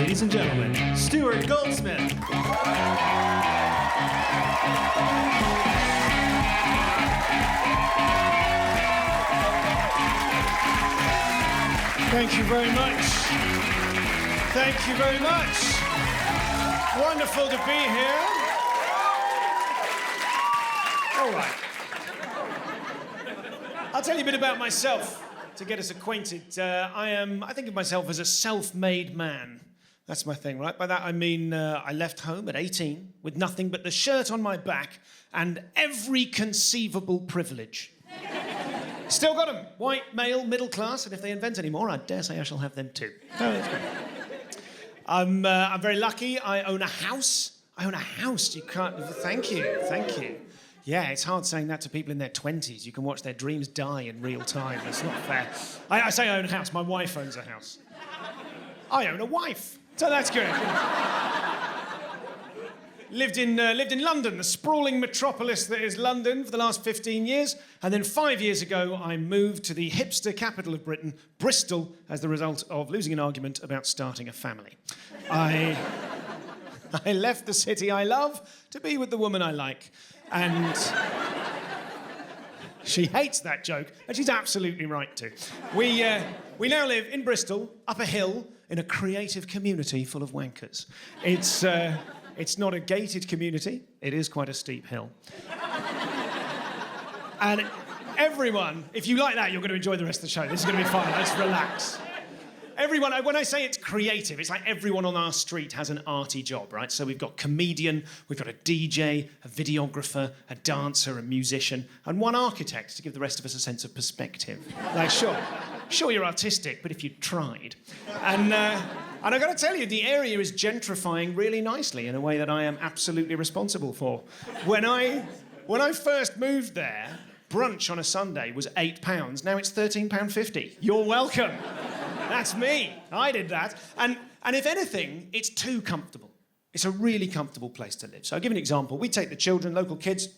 ladies and gentlemen, Stuart Goldsmith. Thank you very much. Thank you very much. Wonderful to be here. All right. I'll tell you a bit about myself to get us acquainted. I think of myself as a self-made man. That's my thing, right? By that I mean I left home at 18 with nothing but the shirt on my back and every conceivable privilege. Still got them. White, male, middle class, and if they invent any more, I dare say I shall have them too. Oh, that's great. I'm very lucky. I own a house. You can't... Thank you. Yeah, it's hard saying that to people in their 20s. You can watch their dreams die in real time. It's not fair. I say I own a house. My wife owns a house. I own a wife. So that's good. Lived in London, the sprawling metropolis that is London, for the last 15 years. And then 5 years ago, I moved to the hipster capital of Britain, Bristol, as the result of losing an argument about starting a family. I left the city I love to be with the woman I like. And she hates that joke, and she's absolutely right to. We now live in Bristol, up a hill, in a creative community full of wankers. It's not a gated community. It is quite a steep hill. And everyone, if you like that, you're going to enjoy the rest of the show. This is going to be fun. Let's relax. Everyone, when I say it's creative, it's like everyone on our street has an arty job, right? So we've got comedian, we've got a DJ, a videographer, a dancer, a musician, and one architect to give the rest of us a sense of perspective. Like, sure you're artistic, but if you tried. And I've got to tell you, the area is gentrifying really nicely in a way that I am absolutely responsible for. When I first moved there, brunch on a Sunday was £8. Now it's £13.50. You're welcome. That's me. I did that. And if anything, it's too comfortable. It's a really comfortable place to live. So I'll give you an example. We take the children, local kids,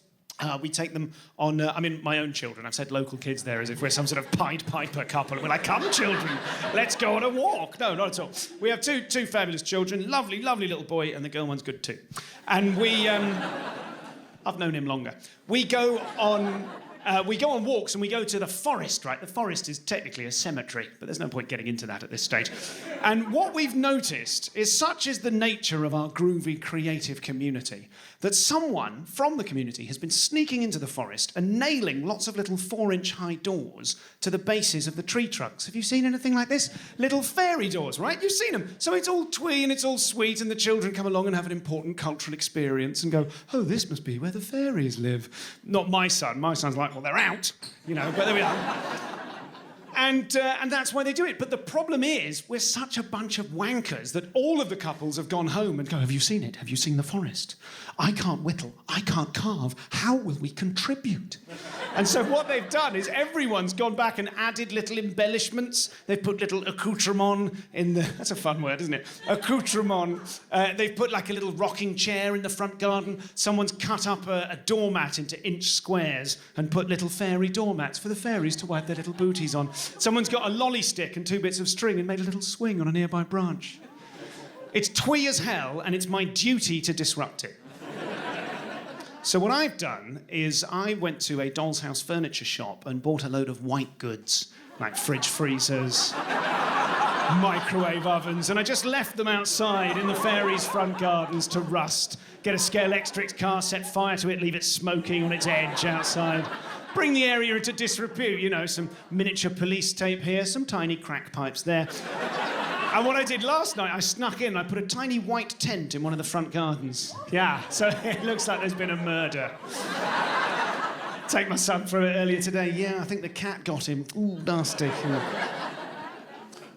we take them on, my own children. I've said local kids there as if we're some sort of Pied Piper couple. We're like, come children, let's go on a walk. No, not at all. We have two fabulous children, lovely little boy, and the girl one's good too. And I've known him longer. We go on walks and we go to the forest, right? The forest is technically a cemetery, but there's no point getting into that at this stage. And what we've noticed is such is the nature of our groovy, creative community that someone from the community has been sneaking into the forest and nailing lots of little 4-inch high doors to the bases of the tree trunks. Have you seen anything like this? Little fairy doors, right? You've seen them. So it's all twee and it's all sweet and the children come along and have an important cultural experience and go, oh, this must be where the fairies live. Not my son. My son's like, well, they're out, but there we are. And that's why they do it. But the problem is, we're such a bunch of wankers that all of the couples have gone home and go, have you seen it? Have you seen the forest? I can't whittle. I can't carve. How will we contribute? And so what they've done is everyone's gone back and added little embellishments. They've put little accoutrement in the... That's a fun word, isn't it? Accoutrement. They've put like a little rocking chair in the front garden. Someone's cut up a doormat into inch squares and put little fairy doormats for the fairies to wipe their little booties on. Someone's got a lolly stick and 2 bits of string and made a little swing on a nearby branch. It's twee as hell, and it's my duty to disrupt it. So what I've done is I went to a doll's house furniture shop and bought a load of white goods, like fridge freezers, microwave ovens, and I just left them outside in the fairies' front gardens to rust. Get a Scalextric car, set fire to it, leave it smoking on its edge outside. Bring the area into disrepute, some miniature police tape here, some tiny crack pipes there. And what I did last night, I snuck in, I put a tiny white tent in one of the front gardens. Yeah, so it looks like there's been a murder. Take my son through it earlier today. Yeah, I think the cat got him. Ooh, nasty.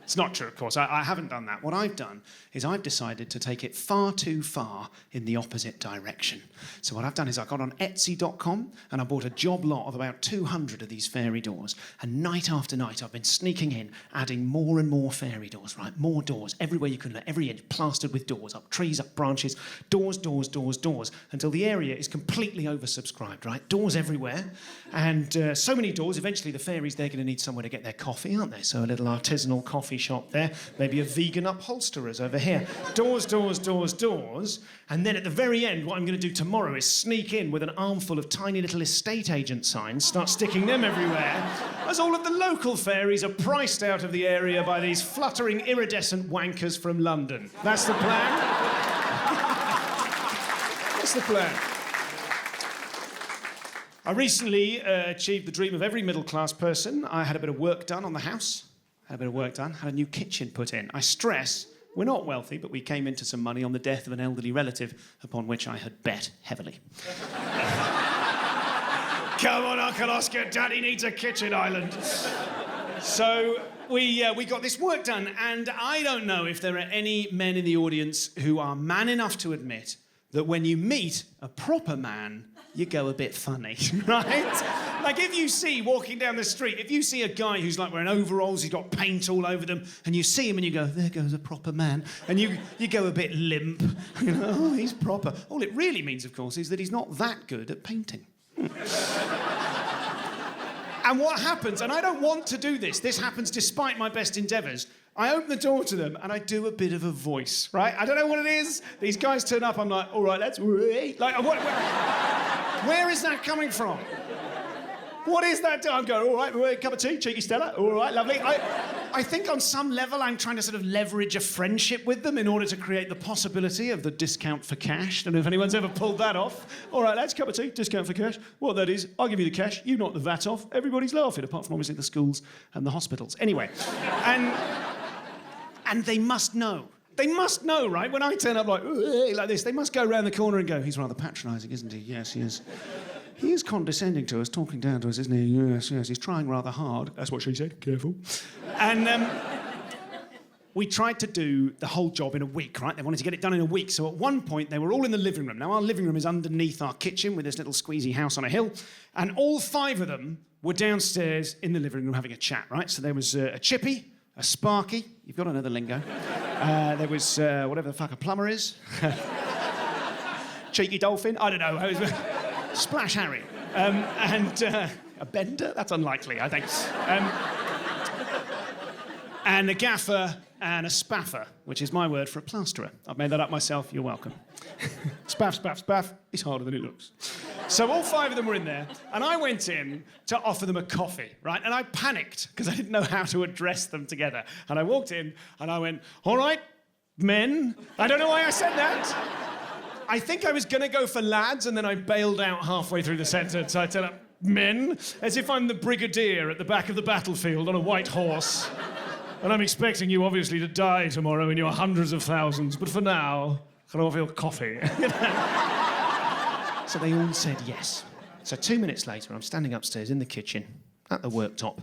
It's not true, of course. I haven't done that. What I've done is I've decided to take it far too far in the opposite direction. So what I've done is I got on Etsy.com and I bought a job lot of about 200 of these fairy doors. And night after night, I've been sneaking in, adding more and more fairy doors, right? More doors, everywhere you can look, every inch plastered with doors, up trees, up branches, doors, until the area is completely oversubscribed, right? Doors everywhere. And so many doors, eventually the fairies, they're going to need somewhere to get their coffee, aren't they? So a little artisanal coffee coffee shop there, maybe a vegan upholsterer's over here. Doors, doors, doors, doors. And then at the very end, what I'm going to do tomorrow is sneak in with an armful of tiny little estate agent signs, start sticking them everywhere, as all of the local fairies are priced out of the area by these fluttering, iridescent wankers from London. That's the plan. That's the plan. I recently achieved the dream of every middle-class person. I had a bit of work done on the house. Had a new kitchen put in. I stress, we're not wealthy, but we came into some money on the death of an elderly relative upon which I had bet heavily. Come on, Uncle Oscar, Daddy needs a kitchen island. So we got this work done, and I don't know if there are any men in the audience who are man enough to admit that when you meet a proper man, you go a bit funny, right? Like if you see, walking down the street, if you see a guy who's like wearing overalls, he's got paint all over them, and you see him and you go, there goes a proper man, and you go a bit limp, you know, oh, he's proper. All it really means, of course, is that he's not that good at painting. And what happens, and I don't want to do this happens despite my best endeavours, I open the door to them and I do a bit of a voice, right? I don't know what it is. These guys turn up, I'm like, all right, let's wait. Like, where is that coming from? What is that? I'm going, all right, cup of tea, cheeky Stella, all right, lovely. I think on some level I'm trying to sort of leverage a friendship with them in order to create the possibility of the discount for cash. Don't know if anyone's ever pulled that off. All right, lads, cup of tea, discount for cash. What that is, I'll give you the cash, you knock the VAT off, everybody's laughing, apart from obviously the schools and the hospitals. Anyway, and they must know. They must know, right? When I turn up like this, they must go around the corner and go, he's rather patronising, isn't he? Yes, he is. He is condescending to us, talking down to us, isn't he? Yes, yes, he's trying rather hard. That's what she said, careful. And we tried to do the whole job in a week, right? They wanted to get it done in a week. So at one point, they were all in the living room. Now, our living room is underneath our kitchen with this little squeezy house on a hill. And all 5 of them were downstairs in the living room having a chat, right? So there was a Chippy, a Sparky. You've got another lingo. There was whatever the fuck a plumber is. Cheeky Dolphin. I don't know. Splash Harry. And a Bender. That's unlikely, I think. And a Gaffer and a Spaffer, which is my word for a plasterer. I've made that up myself. You're welcome. Spaff, spaff, spaff. It's harder than it looks. So all 5 of them were in there, and I went in to offer them a coffee, right? And I panicked, because I didn't know how to address them together. And I walked in, and I went, all right, men. I don't know why I said that. I think I was going to go for lads, and then I bailed out halfway through the sentence. I turned up, men, as if I'm the brigadier at the back of the battlefield on a white horse. And I'm expecting you, obviously, to die tomorrow in your hundreds of thousands. But for now, can I offer you a coffee? So they all said yes. So 2 minutes later, I'm standing upstairs in the kitchen, at the worktop,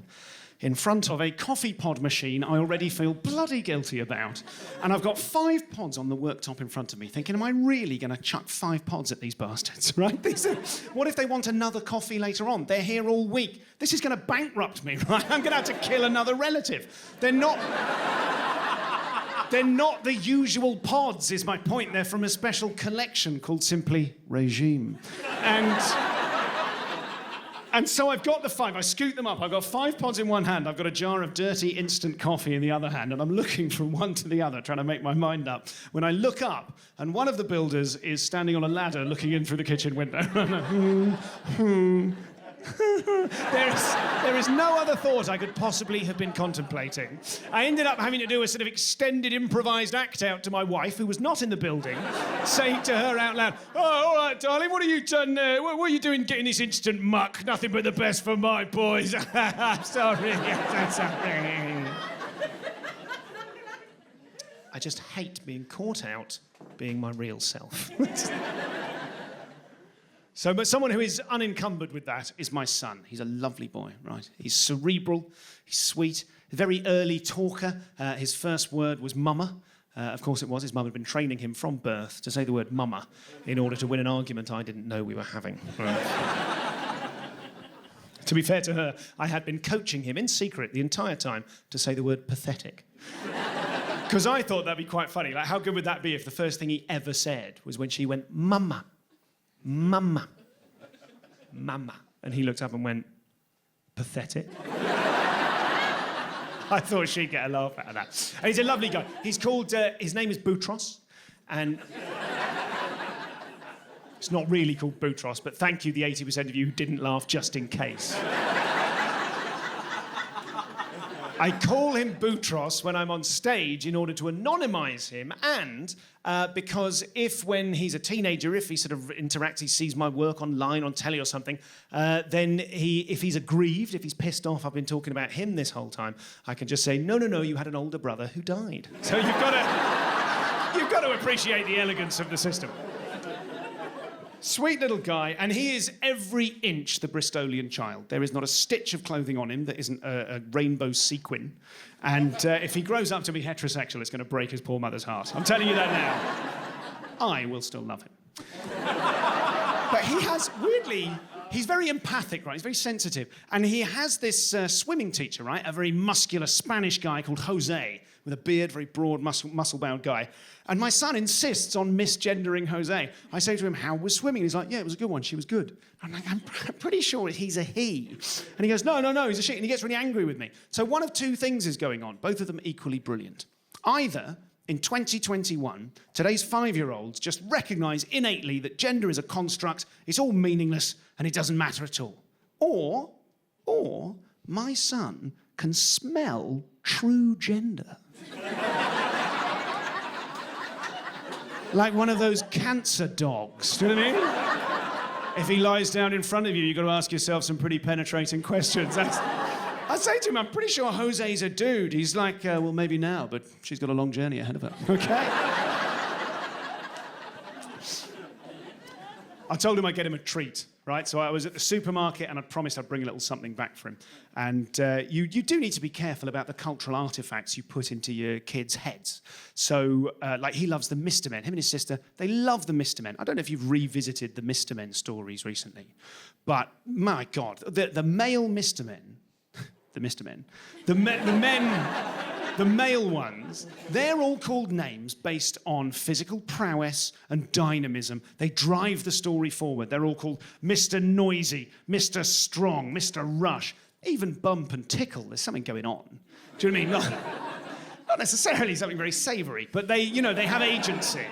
in front of a coffee pod machine I already feel bloody guilty about. And I've got 5 pods on the worktop in front of me, thinking, am I really going to chuck 5 pods at these bastards, right? What if they want another coffee later on? They're here all week. This is going to bankrupt me, right? I'm going to have to kill another relative. They're not the usual pods, is my point. They're from a special collection called simply Regime. And so I've got the 5, I scoot them up, I've got 5 pods in one hand, I've got a jar of dirty instant coffee in the other hand, and I'm looking from one to the other, trying to make my mind up. When I look up, and one of the builders is standing on a ladder looking in through the kitchen window. There is no other thought I could possibly have been contemplating. I ended up having to do a sort of extended improvised act out to my wife, who was not in the building, saying to her out loud, oh, all right, darling, what have you done? What are you doing getting this instant muck? Nothing but the best for my boys. Sorry. Sorry. I just hate being caught out being my real self. So, but someone who is unencumbered with that is my son. He's a lovely boy, right? He's cerebral, he's sweet, a very early talker. His first word was mama. Of course it was. His mum had been training him from birth to say the word mama in order to win an argument I didn't know we were having. Right. To be fair to her, I had been coaching him in secret the entire time to say the word pathetic. Because I thought that'd be quite funny. Like, how good would that be if the first thing he ever said was when she went, mama. Mama. Mama. And he looked up and went, pathetic. I thought she'd get a laugh out of that. And he's a lovely guy. He's called, his name is Boutros, and it's not really called Boutros, but thank you, the 80% of you who didn't laugh just in case. I call him Boutros when I'm on stage in order to anonymise him, and because when he's a teenager, if he sort of interacts, he sees my work online on telly or something, then if he's aggrieved, if he's pissed off, I've been talking about him this whole time, I can just say, no, you had an older brother who died. So you've got to appreciate the elegance of the system. Sweet little guy, and he is every inch the Bristolian child. There is not a stitch of clothing on him that isn't a rainbow sequin. And if he grows up to be heterosexual, it's going to break his poor mother's heart. I'm telling you that now. I will still love him. But he has, weirdly, he's very empathic, right? He's very sensitive. And he has this swimming teacher, right? A very muscular Spanish guy called Jose, with a beard, very broad, muscle-bound guy. And my son insists on misgendering Jose. I say to him, how was swimming? He's like, yeah, it was a good one. She was good. I'm like, I'm pretty sure he's a he. And he goes, no, he's a she. And he gets really angry with me. So one of two things is going on, both of them equally brilliant. Either, in 2021, today's 5-year-olds just recognise innately that gender is a construct, it's all meaningless, and it doesn't matter at all. Or my son can smell true gender. Like one of those cancer dogs, do you know what I mean? If he lies down in front of you, you've got to ask yourself some pretty penetrating questions. I say to him, I'm pretty sure Jose's a dude. He's like, well, maybe now, but she's got a long journey ahead of her. Okay? I told him I'd get him a treat, right? So I was at the supermarket and I promised I'd bring a little something back for him. And you do need to be careful about the cultural artifacts you put into your kids' heads. So, like, he loves the Mr. Men. Him and his sister, they love the Mr. Men. I don't know if you've revisited the Mr. Men stories recently, but my God, the male Mr. Men, the Mr. Men, the male ones, they're all called names based on physical prowess and dynamism. They drive the story forward. They're all called Mr. Noisy, Mr. Strong, Mr. Rush, even Bump and Tickle. There's something going on. Do you know what I mean? Not necessarily something very savoury, but they have agency.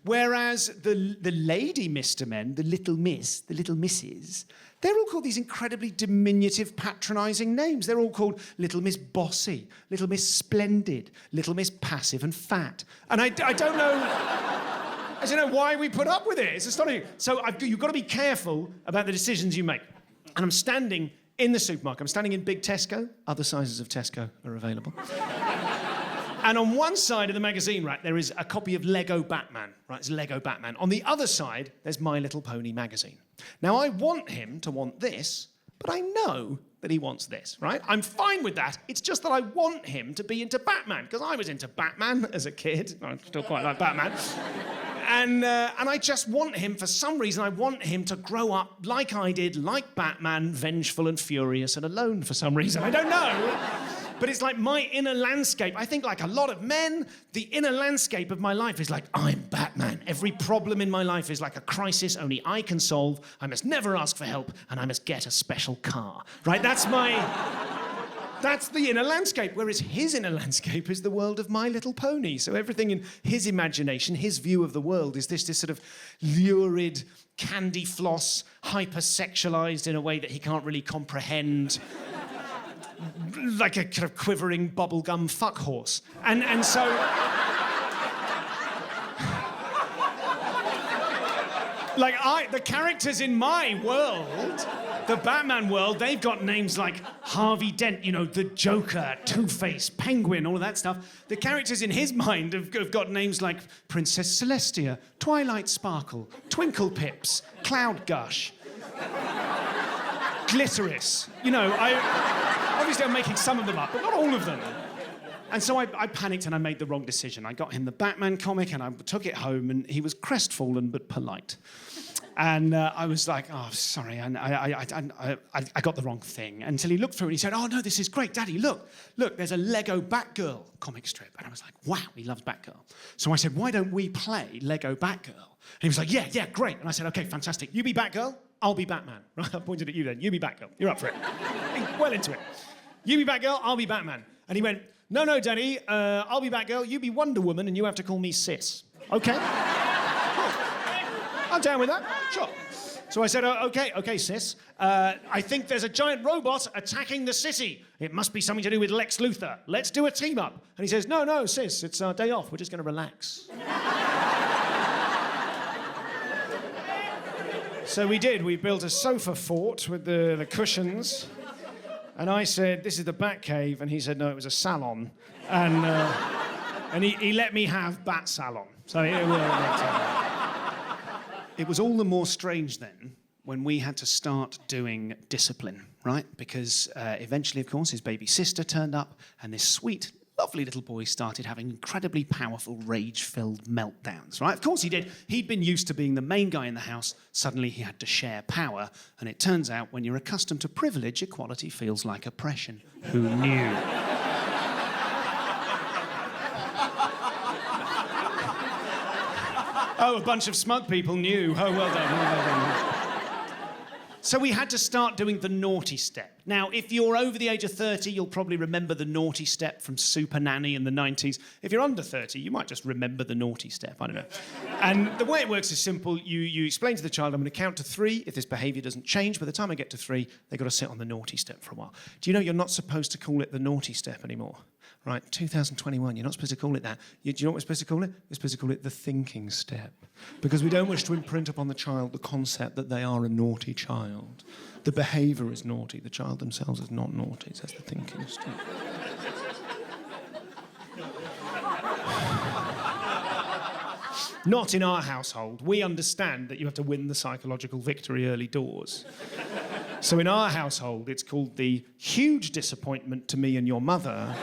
Whereas the lady Mr. Men, the little miss, the little misses, they're all called these incredibly diminutive, patronising names. They're all called Little Miss Bossy, Little Miss Splendid, Little Miss Passive and Fat. And I don't know why we put up with it. It's astonishing. So you've got to be careful about the decisions you make. And I'm standing in the supermarket. I'm standing in Big Tesco. Other sizes of Tesco are available. And on one side of the magazine rack, there is a copy of Lego Batman, right? It's Lego Batman. On the other side, there's My Little Pony magazine. Now, I want him to want this, but I know that he wants this, right? I'm fine with that. It's just that I want him to be into Batman, because I was into Batman as a kid. I still quite like Batman. And I just want him, for some reason, I want him to grow up like I did, like Batman, vengeful and furious and alone for some reason. I don't know. But it's like my inner landscape. I think, like a lot of men, the inner landscape of my life is like, I'm Batman. Every problem in my life is like a crisis only I can solve. I must never ask for help, and I must get a special car. Right? That's the inner landscape. Whereas his inner landscape is the world of My Little Pony. So everything in his imagination, his view of the world, is this sort of lurid, candy floss, hyper-sexualized in a way that he can't really comprehend. Like a kind of quivering bubblegum fuck horse. And so... like, the characters in my world, the Batman world, they've got names like Harvey Dent, the Joker, Two-Face, Penguin, all of that stuff. The characters in his mind have got names like Princess Celestia, Twilight Sparkle, Twinkle Pips, Cloud Gush, Glitteris. Obviously, I'm making some of them up, but not all of them. And so I panicked and I made the wrong decision. I got him the Batman comic and I took it home, and he was crestfallen but polite. And I was like, oh, sorry, and I got the wrong thing. Until he looked through and he said, oh, no, this is great, Daddy, look, there's a Lego Batgirl comic strip. And I was like, wow, he loves Batgirl. So I said, why don't we play Lego Batgirl? And he was like, yeah, great. And I said, okay, fantastic. You be Batgirl, I'll be Batman. Right? I pointed at you then. You be Batgirl. You're up for it. Well into it. You be Batgirl, I'll be Batman. And he went, no, Daddy, I'll be Batgirl, you be Wonder Woman, and you have to call me Sis. Okay. I'm down with that, sure. So I said, okay, Sis. I think there's a giant robot attacking the city. It must be something to do with Lex Luthor. Let's do a team up. And he says, no, Sis, it's our day off. We're just going to relax. So we did. We built a sofa fort with the cushions. And I said, this is the Batcave. And he said, no, it was a salon. And he let me have Bat Salon. So it was all the more strange then when we had to start doing discipline, right? Because eventually, of course, his baby sister turned up and this sweet, lovely little boy started having incredibly powerful, rage-filled meltdowns, right? Of course he did. He'd been used to being the main guy in the house. Suddenly he had to share power. And it turns out when you're accustomed to privilege, equality feels like oppression. Who knew? Oh, a bunch of smug people knew. Oh, well done. So we had to start doing the naughty step. Now, if you're over the age of 30, you'll probably remember the naughty step from Super Nanny in the 90s. If you're under 30, you might just remember the naughty step, I don't know. And the way it works is simple. You explain to the child, I'm going to count to 3. If this behaviour doesn't change, by the time I get to 3, they've got to sit on the naughty step for a while. Do you know you're not supposed to call it the naughty step anymore? Right, 2021, you're not supposed to call it that. Do you know what we're supposed to call it? We're supposed to call it the thinking step. Because we don't wish to imprint upon the child the concept that they are a naughty child. The behaviour is naughty, the child themselves is not naughty. So that's the thinking step. Not in our household. We understand that you have to win the psychological victory early doors. So in our household, it's called the huge disappointment to me and your mother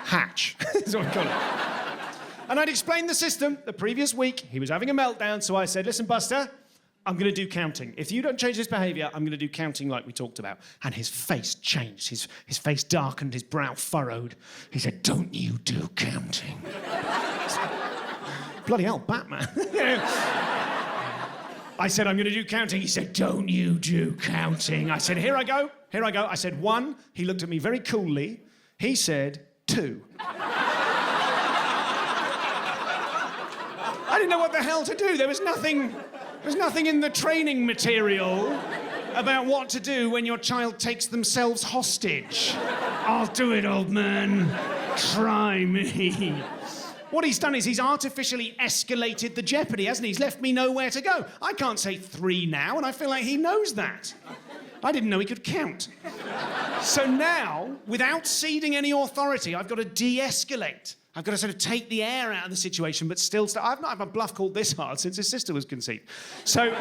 hatch. That's what we call it. And I'd explained the system the previous week. He was having a meltdown, so I said, listen, Buster, I'm going to do counting. If you don't change this behaviour, I'm going to do counting like we talked about. And his face changed. His face darkened, his brow furrowed. He said, don't you do counting. Bloody hell, Batman. I said, I'm going to do counting. He said, don't you do counting. I said, here I go. I said, 1. He looked at me very coolly. He said, 2. I didn't know what the hell to do. There was nothing in the training material about what to do when your child takes themselves hostage. I'll do it, old man. Try me. What he's done is he's artificially escalated the jeopardy, hasn't he? He's left me nowhere to go. I can't say 3 now, and I feel like he knows that. I didn't know he could count. So now, without ceding any authority, I've got to de-escalate. I've got to sort of take the air out of the situation, but still... I've not had my bluff called this hard since his sister was conceived. So...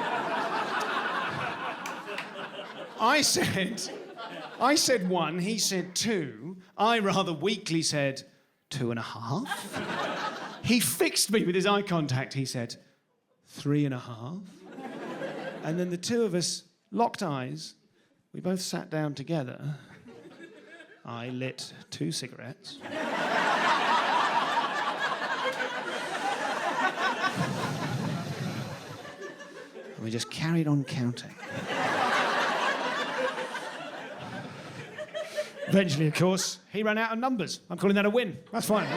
I said 1, he said 2. I rather weakly said 2.5. He fixed me with his eye contact. He said 3.5. And then the two of us locked eyes. We both sat down together. I lit 2 cigarettes. And we just carried on counting. Eventually, of course, he ran out of numbers. I'm calling that a win. That's fine.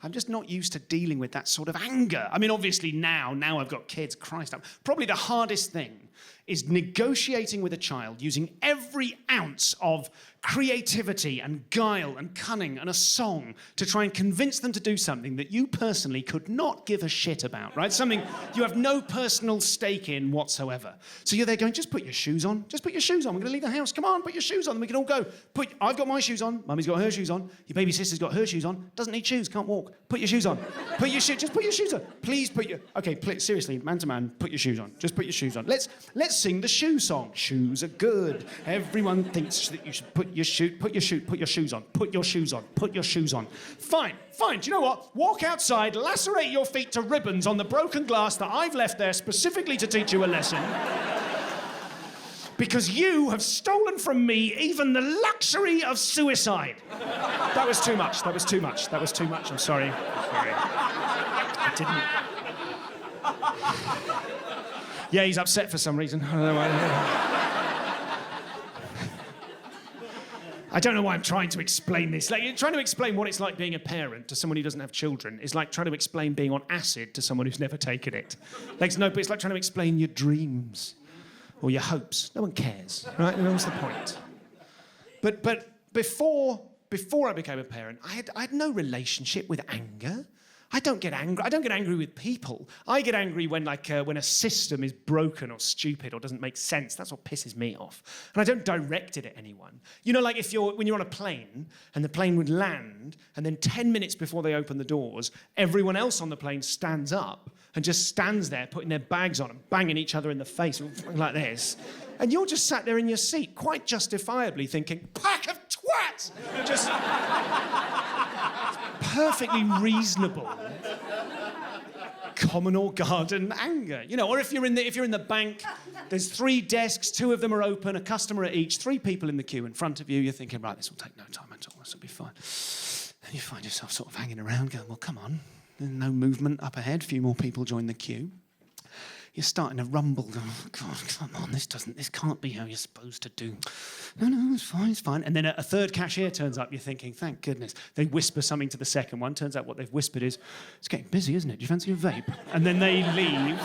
I'm just not used to dealing with that sort of anger. I mean, obviously now I've got kids, Christ. Probably the hardest thing is negotiating with a child using every ounce of creativity and guile and cunning and a song to try and convince them to do something that you personally could not give a shit about, right? Something you have no personal stake in whatsoever. So you're there going, just put your shoes on. Just put your shoes on. We're going to leave the house. Come on, put your shoes on. We can all go. I've got my shoes on. Mummy's got her shoes on. Your baby sister's got her shoes on. Doesn't need shoes. Can't walk. Put your shoes on. Just put your shoes on. Please put your... Okay, seriously, man to man, put your shoes on. Just put your shoes on. Let's sing the shoe song. Shoes are good. Everyone thinks that you should put your shoes on. Put your shoes on. Put your shoes on. Fine. Do you know what? Walk outside, lacerate your feet to ribbons on the broken glass that I've left there specifically to teach you a lesson. Because you have stolen from me even the luxury of suicide. That was too much. I'm sorry. I didn't... Yeah, he's upset for some reason. I don't know why I'm trying to explain this. Like, trying to explain what it's like being a parent to someone who doesn't have children is like trying to explain being on acid to someone who's never taken it. Like, but it's like trying to explain your dreams or your hopes. No one cares, right? And what's the point? But before I became a parent, I had no relationship with anger. I don't get angry with people. I get angry when a system is broken or stupid or doesn't make sense. That's what pisses me off. And I don't direct it at anyone. You know, like when you're on a plane and the plane would land, and then 10 minutes before they open the doors, everyone else on the plane stands up and just stands there putting their bags on and banging each other in the face like this. And you're just sat there in your seat, quite justifiably thinking, pack of twats! Just perfectly reasonable common or garden anger. You know, or if you're in the bank, there's 3 desks, 2 of them are open, a customer at each, 3 people in the queue in front of you, you're thinking, right, this will take no time at all, this will be fine. And you find yourself sort of hanging around going, well, come on, there's no movement up ahead, a few more people join the queue. You're starting to rumble, going, oh, God, come on, this can't be how you're supposed to do. No, it's fine. And then a third cashier turns up, you're thinking, thank goodness. They whisper something to the second one. Turns out what they've whispered is, it's getting busy, isn't it? Do you fancy a vape? And then they leave.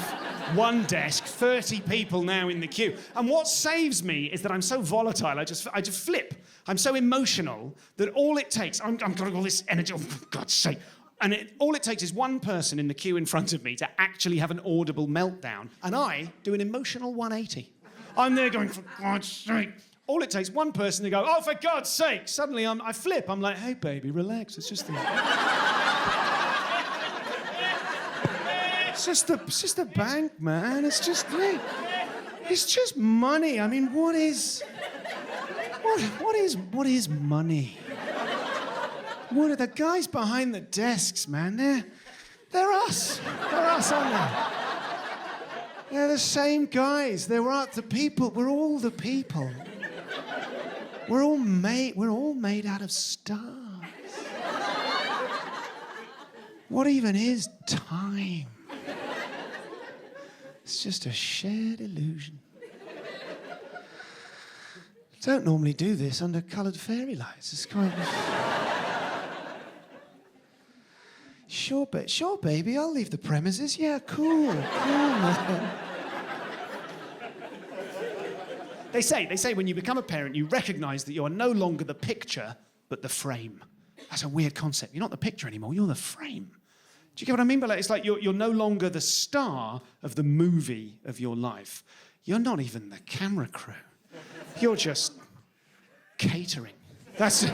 1 desk, 30 people now in the queue. And what saves me is that I'm so volatile, I just flip. I'm so emotional that all it takes, I've got all this energy, oh, for God's sake. And all it takes is 1 person in the queue in front of me to actually have an audible meltdown, and I do an emotional 180. I'm there going, for God's sake. All it takes 1 person to go, oh, for God's sake. Suddenly I flip. I'm like, hey, baby, relax. It's just the bank, man. It's just money. I mean, what is money? What are the guys behind the desks, man? They're us. They're us, aren't they? They're the same guys. We're the people. We're all the people. We're all made out of stars. What even is time? It's just a shared illusion. Don't normally do this under coloured fairy lights. It's kind of... Sure, baby, I'll leave the premises. Yeah, cool, man. They say when you become a parent, you recognise that you are no longer the picture, but the frame. That's a weird concept. You're not the picture anymore, you're the frame. Do you get what I mean by that? It's like you're no longer the star of the movie of your life. You're not even the camera crew. You're just catering. That's it.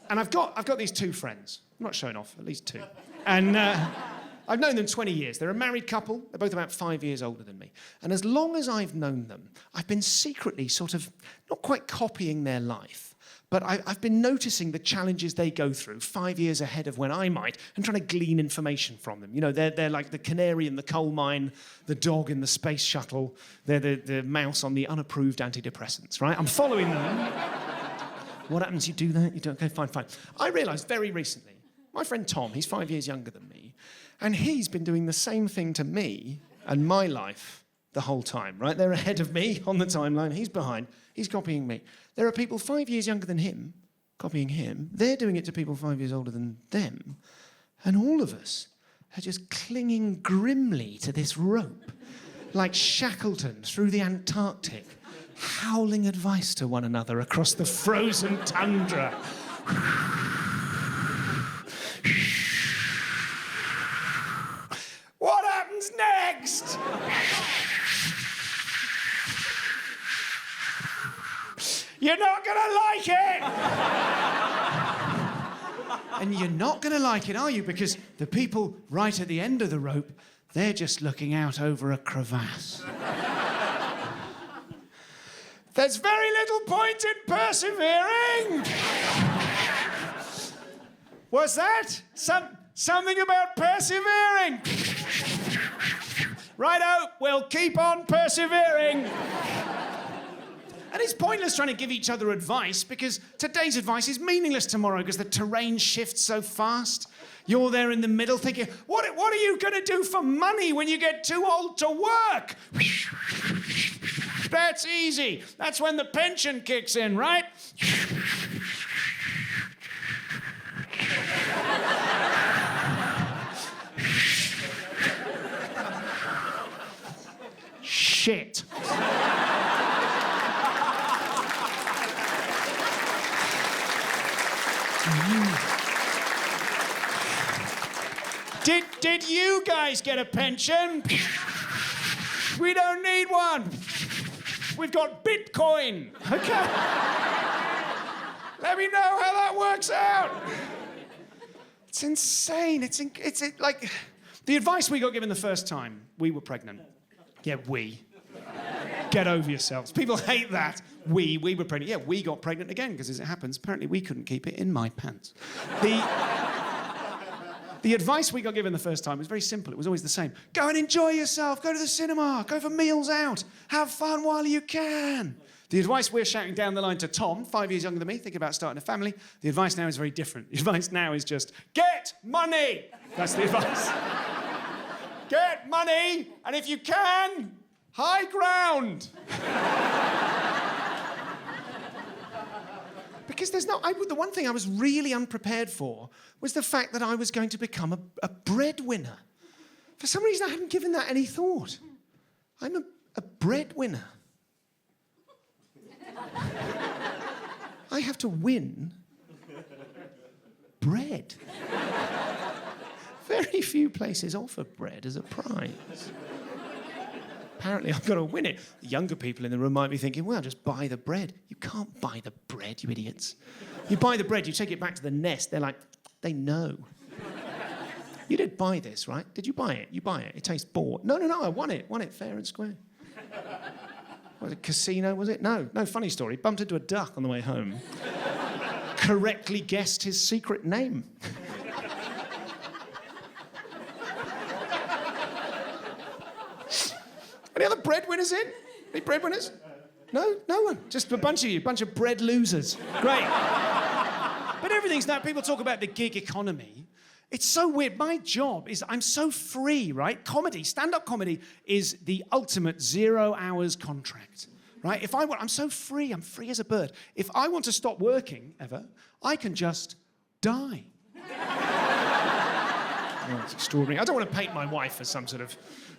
And I've got these 2 friends. I'm not showing off, at least 2. And I've known them 20 years. They're a married couple. They're both about 5 years older than me. And as long as I've known them, I've been secretly sort of not quite copying their life, but I've been noticing the challenges they go through 5 years ahead of when I might and trying to glean information from them. You know, they're like the canary in the coal mine, the dog in the space shuttle, they're the mouse on the unapproved antidepressants, right? I'm following them. What happens? You do that? You don't? Okay, fine. I realised very recently, my friend Tom, he's 5 years younger than me, and he's been doing the same thing to me and my life the whole time, right? They're ahead of me on the timeline, he's behind, he's copying me. There are people 5 years younger than him, copying him, they're doing it to people 5 years older than them, and all of us are just clinging grimly to this rope, like Shackleton through the Antarctic, howling advice to one another across the frozen tundra. What happens next? You're not gonna like it! And you're not gonna like it, are you? Because the people right at the end of the rope, they're just looking out over a crevasse. There's very little point in persevering! What's that? Something about persevering! Righto, we'll keep on persevering. And it's pointless trying to give each other advice because today's advice is meaningless tomorrow because the terrain shifts so fast. You're there in the middle thinking, what are you going to do for money when you get too old to work? That's easy. That's when the pension kicks in, right? Shit. Did you guys get a pension? We don't need one. We've got Bitcoin. Okay. Let me know how that works out. It's insane. It's like the advice we got given the first time we were pregnant. Yeah, we. Get over yourselves. People hate that. We were pregnant. Yeah, we got pregnant again because, as it happens, apparently we couldn't keep it in my pants. The advice we got given the first time was very simple. It was always the same. Go and enjoy yourself. Go to the cinema. Go for meals out. Have fun while you can. The advice we're shouting down the line to Tom, 5 years younger than me, thinking about starting a family, the advice now is very different. The advice now is just, get money. That's the advice. Get money, and if you can, high ground. Because the one thing I was really unprepared for was the fact that I was going to become a breadwinner. For some reason, I hadn't given that any thought. I'm a breadwinner. I have to win bread. Very few places offer bread as a prize. Apparently, I've got to win it. The younger people in the room might be thinking, well, just buy the bread. You can't buy the bread, you idiots. You buy the bread, you take it back to the nest. They're like, they know. You did buy this, right? Did you buy it? You buy it. It tastes bought. No, I won it. Won it fair and square. Was it casino, was it? No, funny story. Bumped into a duck on the way home. Correctly guessed his secret name. Any other breadwinners in? Any breadwinners? No one. Just a bunch of you, bunch of bread losers. Great. But everything's now, people talk about the gig economy. It's so weird. My job is, I'm so free, right? Comedy, stand-up comedy is the ultimate 0 hours contract, right? If I want, I'm so free, I'm free as a bird. If I want to stop working, ever, I can just die. Oh, it's extraordinary. I don't want to paint my wife as some sort of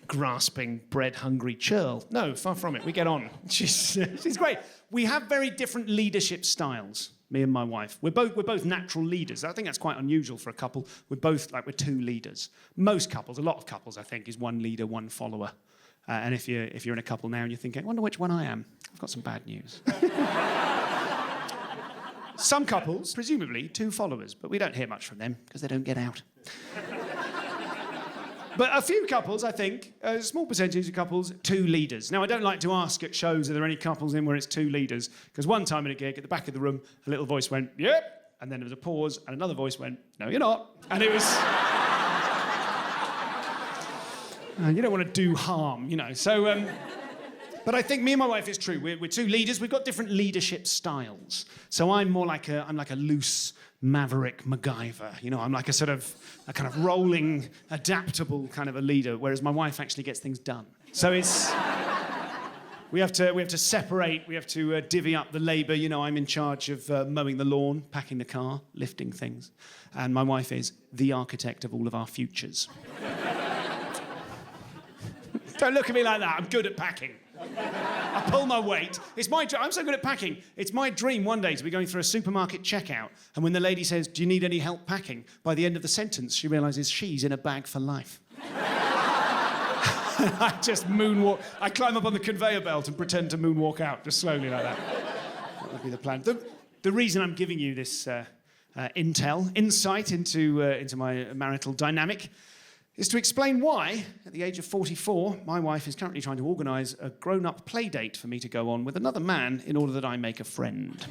grasping, bread-hungry churl. No, far from it. We get on. She's great. We have very different leadership styles, me and my wife. We're both natural leaders. I think that's quite unusual for a couple. We're two leaders. Most couples, a lot of couples, I think, is one leader, one follower. And if you're in a couple now and you're thinking, I wonder which one I am, I've got some bad news. Some couples, presumably, 2 followers, but we don't hear much from them because they don't get out. But a few couples, I think, a small percentage of couples, 2 leaders. Now, I don't like to ask at shows, are there any couples in where it's 2 leaders? Because one time at a gig, at the back of the room, a little voice went, yep. And then there was a pause, and another voice went, no, you're not. And it was... you don't want to do harm, you know. So, but I think me and my wife, it's true. We're 2 leaders. We've got different leadership styles. So I'm more like I'm like a loose... maverick MacGyver, you know, I'm like a kind of rolling, adaptable kind of a leader, whereas my wife actually gets things done. So it's we have to separate, we have to divvy up the labour. You know, I'm in charge of mowing the lawn, packing the car, lifting things, and my wife is the architect of all of our futures. Don't look at me like that. I'm good at packing. I pull my weight. I'm so good at packing. It's my dream one day to be going through a supermarket checkout, and when the lady says, do you need any help packing? By the end of the sentence, she realises she's in a bag for life. I just moonwalk. I climb up on the conveyor belt and pretend to moonwalk out, just slowly like that. That would be the plan. The reason I'm giving you this insight into my marital dynamic is to explain why, at the age of 44, my wife is currently trying to organise a grown-up play date for me to go on with another man in order that I make a friend.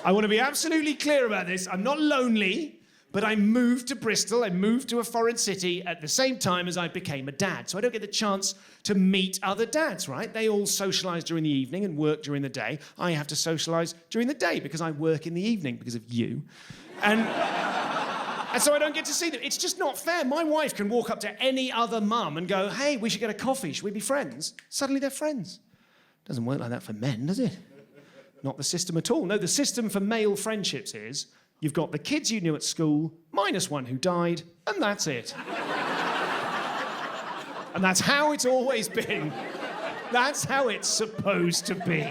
I want to be absolutely clear about this. I'm not lonely, But I moved to Bristol, I moved to a foreign city at the same time as I became a dad. So I don't get the chance to meet other dads, right? They all socialise during the evening and work during the day. I have to socialise during the day because I work in the evening because of you. And so I don't get to see them. It's just not fair. My wife can walk up to any other mum and go, hey, we should get a coffee. Should we be friends? Suddenly they're friends. Doesn't work like that for men, does it? Not the system at all. No, the system for male friendships is you've got the kids you knew at school, minus one who died, and that's it. And that's how it's always been. That's how it's supposed to be.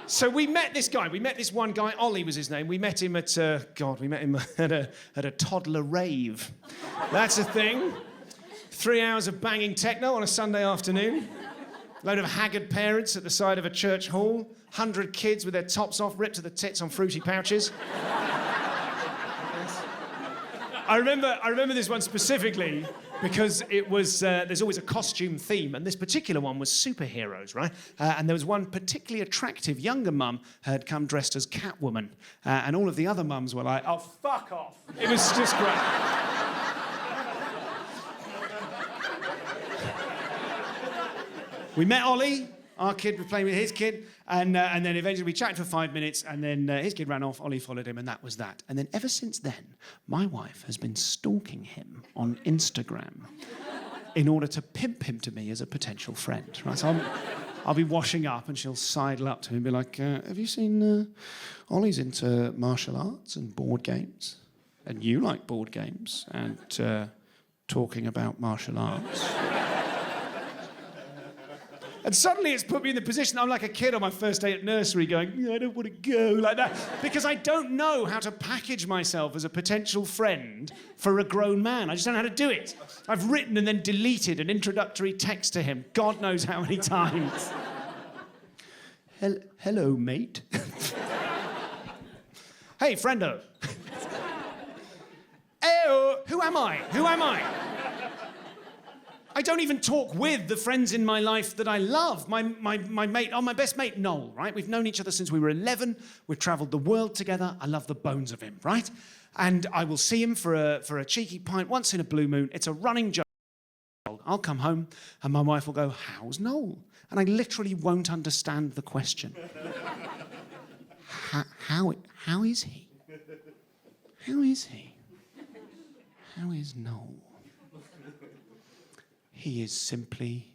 So we met this guy. We met this one guy. Ollie was his name. We met him at at a toddler rave. That's a thing. 3 hours of banging techno on a Sunday afternoon. Load of haggard parents at the side of a church hall. 100 kids with their tops off, ripped to the tits on fruity pouches. I remember this one specifically because it was, there's always a costume theme, and this particular one was superheroes, right? And there was one particularly attractive younger mum had come dressed as Catwoman, and all of the other mums were like, oh, fuck off. It was just great. We met Ollie, our kid was playing with his kid, and then eventually we chatted for 5 minutes, and then his kid ran off, Ollie followed him, and that was that. And then ever since then, my wife has been stalking him on Instagram in order to pimp him to me as a potential friend. Right? So I'll be washing up, and she'll sidle up to him and be like, have you seen Ollie's into martial arts and board games? And you like board games and talking about martial arts? And suddenly it's put me in the position, I'm like a kid on my first day at nursery going, I don't want to go, like that. Because I don't know how to package myself as a potential friend for a grown man. I just don't know how to do it. I've written and then deleted an introductory text to him, God knows how many times. Hello, mate. Hey, friendo. Ew, who am I? Who am I? I don't even talk with the friends in my life that I love. My mate, my best mate, Noel, right? We've known each other since we were 11. We've travelled the world together. I love the bones of him, right? And I will see him for a cheeky pint once in a blue moon. It's a running joke. I'll come home and my wife will go, how's Noel? And I literally won't understand the question. How is he? How is he? How is Noel? He is simply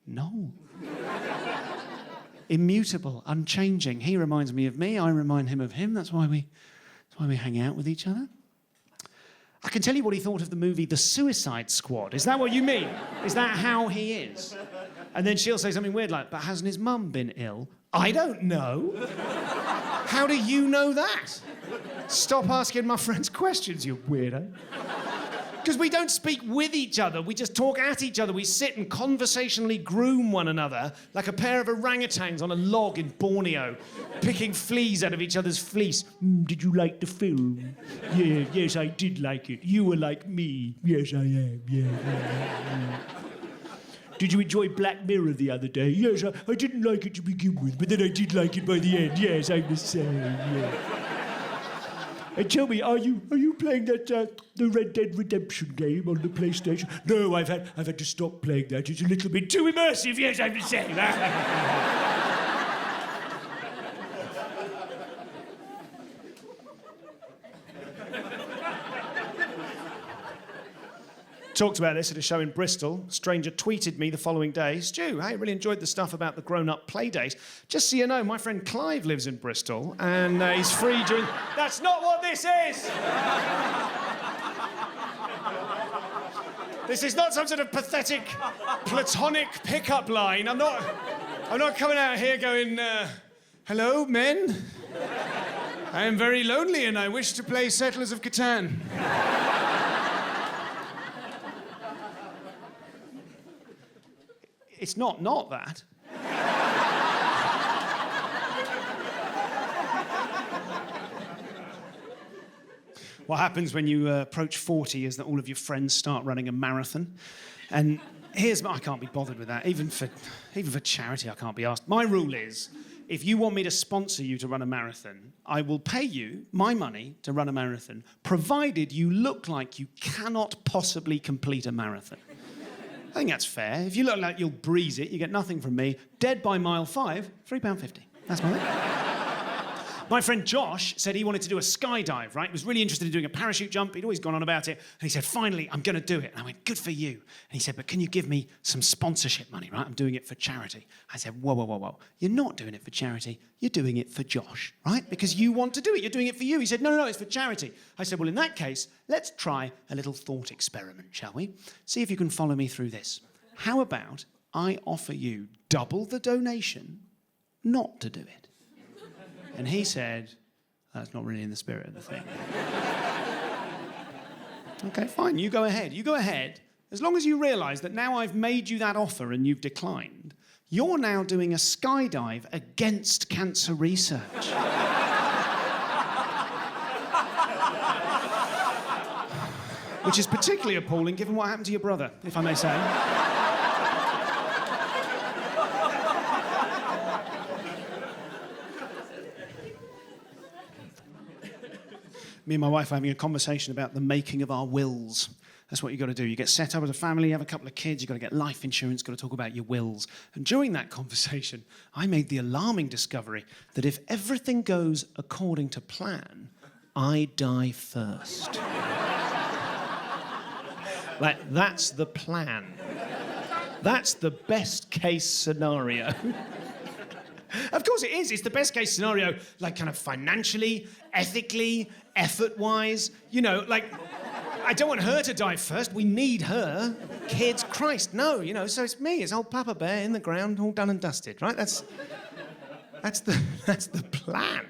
Noel. Immutable, unchanging. He reminds me of me, I remind him of him. That's why we hang out with each other. I can tell you what he thought of the movie The Suicide Squad. Is that what you mean? Is that how he is? And then she'll say something weird like, but hasn't his mum been ill? I don't know. How do you know that? Stop asking my friends questions, you weirdo. Because we don't speak with each other, we just talk at each other. We sit and conversationally groom one another like a pair of orangutans on a log in Borneo, picking fleas out of each other's fleece. Did you like the film? Yeah, yes, I did like it. You were like me. Yes, I am. Yeah. Did you enjoy Black Mirror the other day? Yes, I didn't like it to begin with, but then I did like it by the end. Yes, I'm the same, yeah. And tell me, are you playing that the Red Dead Redemption game on the PlayStation? No, I've had to stop playing that. It's a little bit too immersive. Yes, I'm the same. Talked about this at a show in Bristol. A stranger tweeted me the following day, Stu, hey, really enjoyed the stuff about the grown-up play date. Just so you know, my friend Clive lives in Bristol, and he's free during... That's not what this is! This is not some sort of pathetic, platonic pickup line. I'm not coming out here going, hello, men. I am very lonely and I wish to play Settlers of Catan. It's not that. What happens when you approach 40 is that all of your friends start running a marathon. And I can't be bothered with that. Even for charity, I can't be asked. My rule is, if you want me to sponsor you to run a marathon, I will pay you my money to run a marathon, provided you look like you cannot possibly complete a marathon. I think that's fair. If you look like you'll breeze it, you get nothing from me. Dead by mile 5, £3.50. That's my thing. My friend Josh said he wanted to do a skydive, right? He was really interested in doing a parachute jump. He'd always gone on about it. And he said, finally, I'm going to do it. And I went, good for you. And he said, but can you give me some sponsorship money, right? I'm doing it for charity. I said, whoa. You're not doing it for charity. You're doing it for Josh, right? Because you want to do it. You're doing it for you. He said, no, it's for charity. I said, well, in that case, let's try a little thought experiment, shall we? See if you can follow me through this. How about I offer you double the donation not to do it? And he said, that's not really in the spirit of the thing. Okay, fine, you go ahead. You go ahead. As long as you realise that now I've made you that offer and you've declined, you're now doing a skydive against cancer research. Which is particularly appalling given what happened to your brother, if I may say. Me and my wife are having a conversation about the making of our wills. That's what you've got to do. You get set up as a family, you have a couple of kids, you've got to get life insurance, you've got to talk about your wills. And during that conversation, I made the alarming discovery that if everything goes according to plan, I die first. Like, that's the plan. That's the best case scenario. Of course it is. It's the best case scenario, like kind of financially, ethically, effort-wise. You know, like, I don't want her to die first. We need her. Kids, Christ, no. You know, so it's me. It's old Papa Bear in the ground, all done and dusted, right? That's the plan.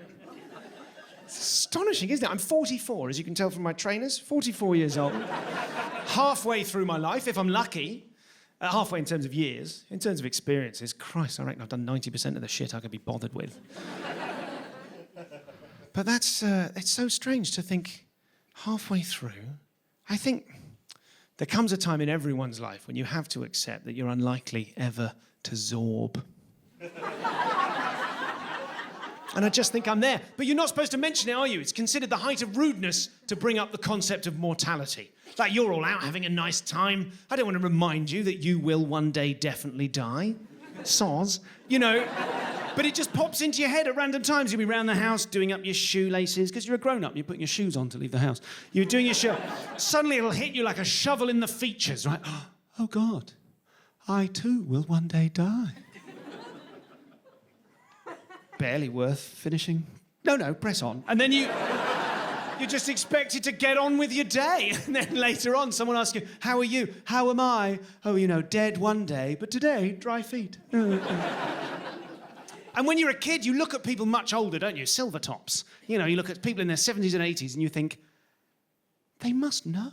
It's astonishing, isn't it? I'm 44, as you can tell from my trainers. 44 years old. Halfway through my life, if I'm lucky. Halfway in terms of years. In terms of experiences, Christ, I reckon I've done 90% of the shit I could be bothered with. But that's, it's so strange to think halfway through, I think there comes a time in everyone's life when you have to accept that you're unlikely ever to zorb. And I just think I'm there. But you're not supposed to mention it, are you? It's considered the height of rudeness to bring up the concept of mortality. Like, you're all out having a nice time. I don't want to remind you that you will one day definitely die. Soz. You know, but it just pops into your head at random times. You'll be around the house doing up your shoelaces, because you're a grown-up, you're putting your shoes on to leave the house. You're doing your shoe. Suddenly it'll hit you like a shovel in the features, right? Oh, God, I too will one day die. Barely worth finishing. No, press on. And then you're just expected to get on with your day. And then later on, someone asks you, how are you? How am I? Oh, you know, dead one day, but today, dry feet. And when you're a kid, you look at people much older, don't you? Silver tops. You know, you look at people in their 70s and 80s and you think, they must know.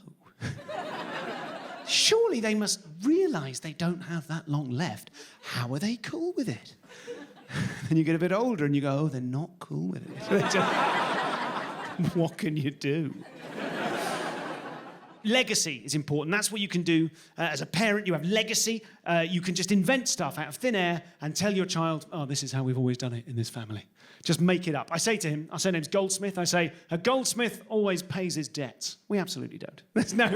Surely they must realise they don't have that long left. How are they cool with it? Then you get a bit older and you go, oh, they're not cool with it. What can you do? Legacy is important. That's what you can do as a parent. You have legacy. You can just invent stuff out of thin air and tell your child, oh, this is how we've always done it in this family. Just make it up. I say to him, our surname's Goldsmith, I say, a goldsmith always pays his debts. We absolutely don't. There's no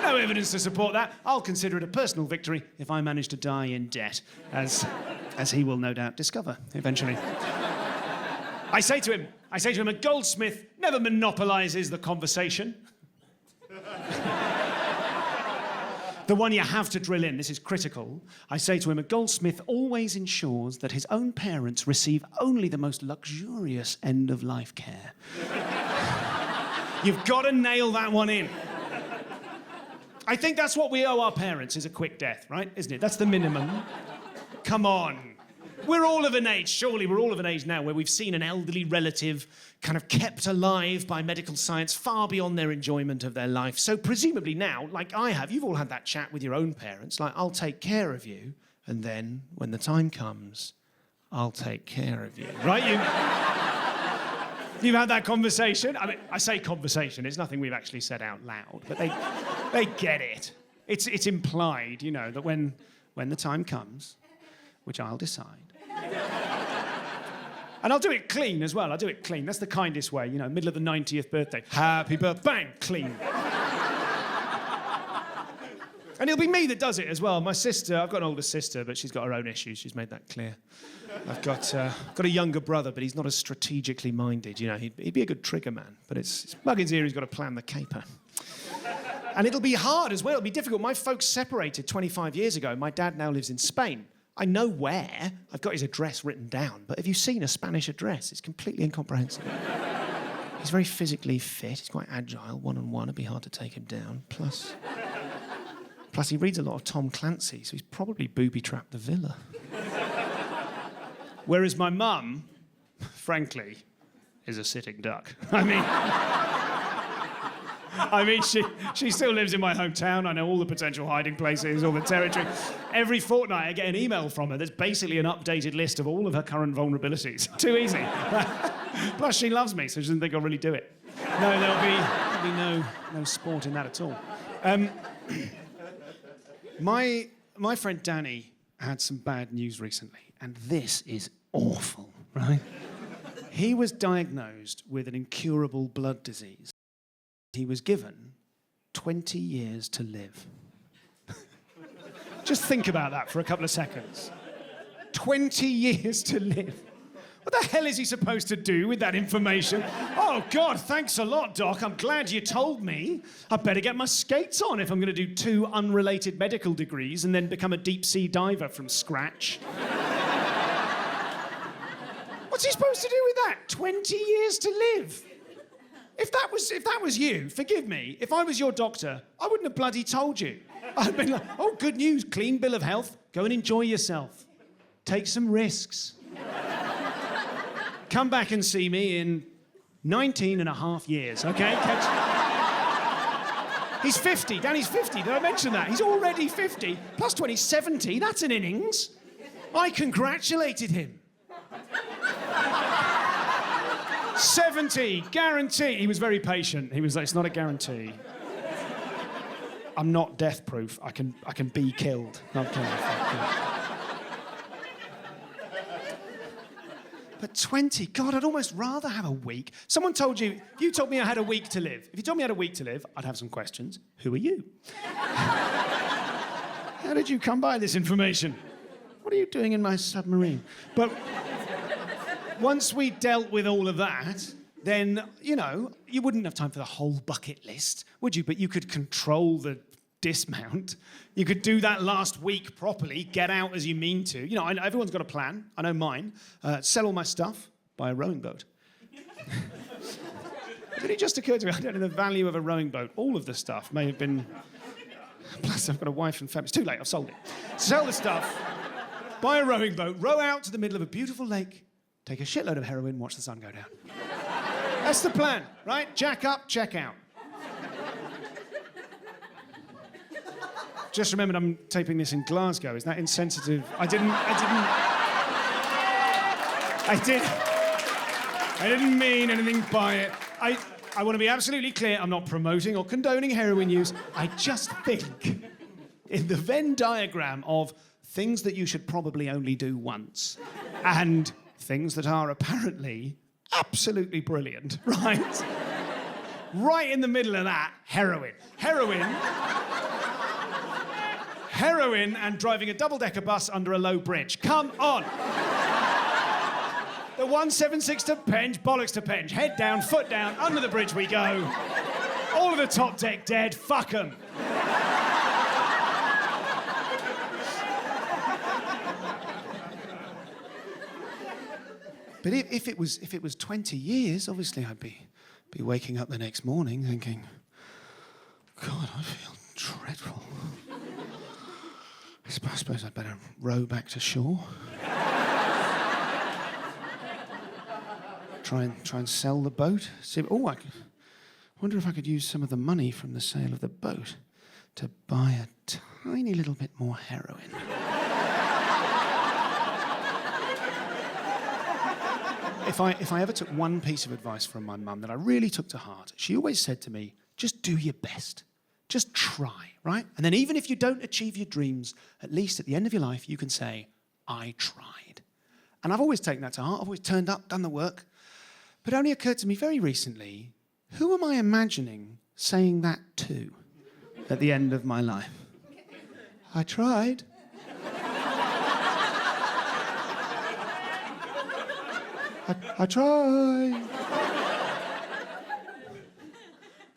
evidence to support that. I'll consider it a personal victory if I manage to die in debt, as he will no doubt discover eventually. I say to him, a goldsmith never monopolises the conversation. The one you have to drill in, this is critical. I say to him, a goldsmith always ensures that his own parents receive only the most luxurious end-of-life care. You've got to nail that one in. I think that's what we owe our parents, is a quick death, right? Isn't it? That's the minimum. Come on. We're all of an age, surely we're all of an age now where we've seen an elderly relative kind of kept alive by medical science far beyond their enjoyment of their life. So presumably now, like I have, you've all had that chat with your own parents, like, I'll take care of you, and then, when the time comes, I'll take care of you. Right? You've had that conversation. I mean, I say conversation, it's nothing we've actually said out loud, but they get it. It's implied, you know, that when the time comes, which I'll decide, And I'll do it clean as well. I'll do it clean. That's the kindest way, you know, middle of the 90th birthday. Happy birthday, bang, clean. And it'll be me that does it as well. My sister, I've got an older sister, but she's got her own issues. She's made that clear. I've got a younger brother, but he's not as strategically minded. You know, he'd be a good trigger man, but it's Muggins here who's got to plan the caper. And it'll be hard as well. It'll be difficult. My folks separated 25 years ago. My dad now lives in Spain. I know where. I've got his address written down. But have you seen a Spanish address? It's completely incomprehensible. He's very physically fit. He's quite agile. One-on-one, it'd be hard to take him down. Plus, he reads a lot of Tom Clancy, so he's probably booby-trapped the villa. Whereas my mum, frankly, is a sitting duck. I mean, she still lives in my hometown. I know all the potential hiding places, all the territory. Every fortnight, I get an email from her that's basically an updated list of all of her current vulnerabilities. Too easy. Plus, she loves me, so she doesn't think I'll really do it. No, there'll be no sport in that at all. My friend Danny had some bad news recently, and this is awful, right? He was diagnosed with an incurable blood disease. He was given 20 years to live. Just think about that for a couple of seconds. 20 years to live. What the hell is he supposed to do with that information? Oh, God, thanks a lot, Doc. I'm glad you told me. I'd better get my skates on if I'm going to do 2 unrelated medical degrees and then become a deep-sea diver from scratch. What's he supposed to do with that? 20 years to live? If that was you, forgive me, if I was your doctor, I wouldn't have bloody told you. I'd have been like, oh, good news, clean bill of health. Go and enjoy yourself. Take some risks. Come back and see me in 19 and a half years, okay? He's 50. Danny's 50. Did I mention that? He's already 50. Plus 20, 70. That's an innings. I congratulated him. 70, guarantee. He was very patient. He was like, it's not a guarantee. I'm not death-proof. I can be killed. Okay. But 20, God, I'd almost rather have a week. Someone told you, if you told me I had a week to live, if you told me I had a week to live, I'd have some questions. Who are you? How did you come by this information? What are you doing in my submarine? But once we dealt with all of that, then, you know, you wouldn't have time for the whole bucket list, would you? But you could control the dismount. You could do that last week properly, get out as you mean to. You know, everyone's got a plan. I know mine. Sell all my stuff, buy a rowing boat. It just occurred to me, I don't know the value of a rowing boat. All of the stuff may have been... Plus, I've got a wife and family. It's too late, I've sold it. Sell the stuff, buy a rowing boat, row out to the middle of a beautiful lake, take a shitload of heroin, watch the sun go down. That's the plan, right? Jack up, check out. Just remembered I'm taping this in Glasgow. Is that insensitive? I didn't mean anything by it. I want to be absolutely clear. I'm not promoting or condoning heroin use. I just think in the Venn diagram of things that you should probably only do once and things that are apparently absolutely brilliant, right? Right in the middle of that, heroin. Heroin and driving a double-decker bus under a low bridge. Come on. The 176 to Penge, bollocks to Penge. Head down, foot down, under the bridge we go. All of the top deck dead, fuck 'em. But if it was 20 years, obviously I'd be waking up the next morning thinking, God, I feel dreadful. I suppose I'd better row back to shore. Try and sell the boat. See, I wonder if I could use some of the money from the sale of the boat to buy a tiny little bit more heroin. If I ever took one piece of advice from my mum that I really took to heart, she always said to me, just do your best. Just try, right? And then even if you don't achieve your dreams, at least at the end of your life, you can say, I tried. And I've always taken that to heart. I've always turned up, done the work. But it only occurred to me very recently, who am I imagining saying that to at the end of my life? I tried. I tried.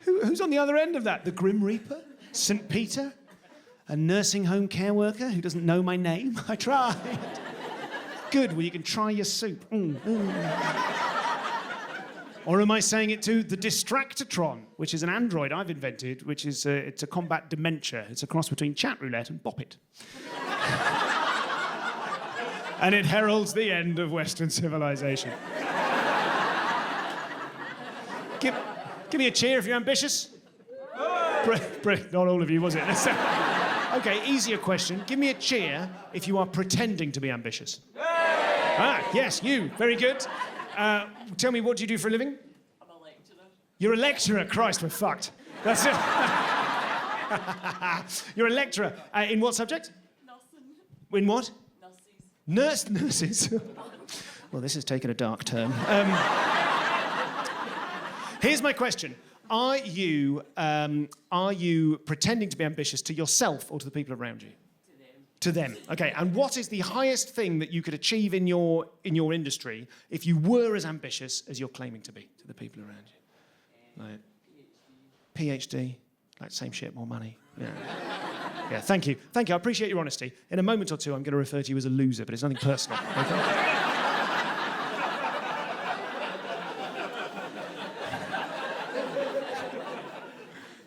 Who's on the other end of that? The Grim Reaper? St. Peter? A nursing home care worker who doesn't know my name? I tried. Good, well, you can try your soup. Or am I saying it to the Distractatron, which is an android I've invented, which is to combat dementia. It's a cross between chat roulette and bop it. And it heralds the end of Western civilization. Give me a cheer if you're ambitious. Not all of you, was it? Okay, easier question. Give me a cheer if you are pretending to be ambitious. Ah, yes, you. Very good. Tell me, what do you do for a living? I'm a lecturer. You're a lecturer? Christ, we're fucked. That's it. You're a lecturer. In what subject? Nursing. In what? Nurses. Nurses? Well, this has taken a dark turn. Here's my question. Are you pretending to be ambitious to yourself or to the people around you? To them. Okay, and what is the highest thing that you could achieve in your industry if you were as ambitious as you're claiming to be to the people around you? Like, PhD? Like, same shit, more money? Yeah. Yeah, thank you. Thank you, I appreciate your honesty. In a moment or two, I'm going to refer to you as a loser, but it's nothing personal. Okay?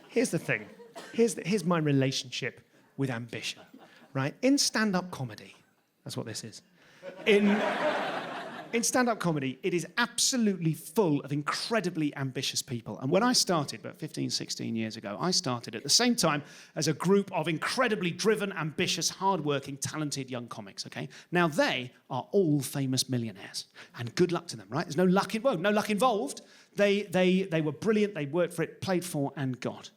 Here's the thing. Here's my relationship with ambition. Right? In stand-up comedy, that's what this is. In stand-up comedy, it is absolutely full of incredibly ambitious people. And when I started, about 15, 16 years ago, I started at the same time as a group of incredibly driven, ambitious, hard-working, talented young comics, okay? Now, they are all famous millionaires. And good luck to them, right? There's no luck involved. They were brilliant, they worked for it, played for, and got.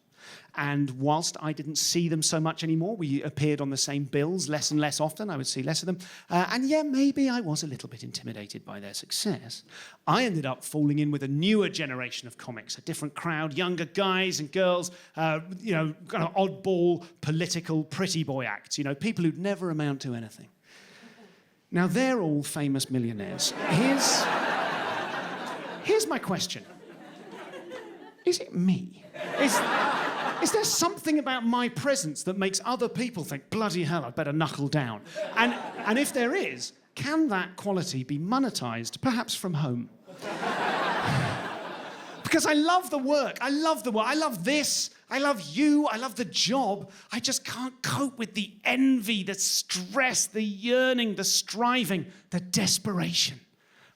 And whilst I didn't see them so much anymore, we appeared on the same bills less and less often. I would see less of them. And yeah, maybe I was a little bit intimidated by their success. I ended up falling in with a newer generation of comics, a different crowd, younger guys and girls, kind of oddball, political, pretty boy acts, people who'd never amount to anything. Now, they're all famous millionaires. Here's my question. Is it me? Is there something about my presence that makes other people think, bloody hell, I'd better knuckle down? And if there is, can that quality be monetized, perhaps from home? Because I love the work. I love this. I love you. I love the job. I just can't cope with the envy, the stress, the yearning, the striving, the desperation.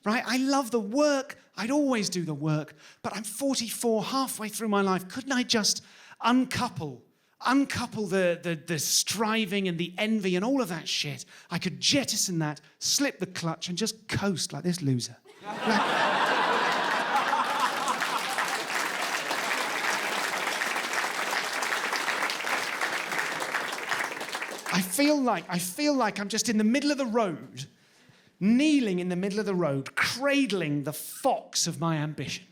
Right? I love the work. I'd always do the work. But I'm 44, halfway through my life. Couldn't I just uncouple the striving and the envy and all of that shit? I could jettison that, slip the clutch, and just coast like this loser. I feel like I'm just in the middle of the road, kneeling in the middle of the road, cradling the fox of my ambition.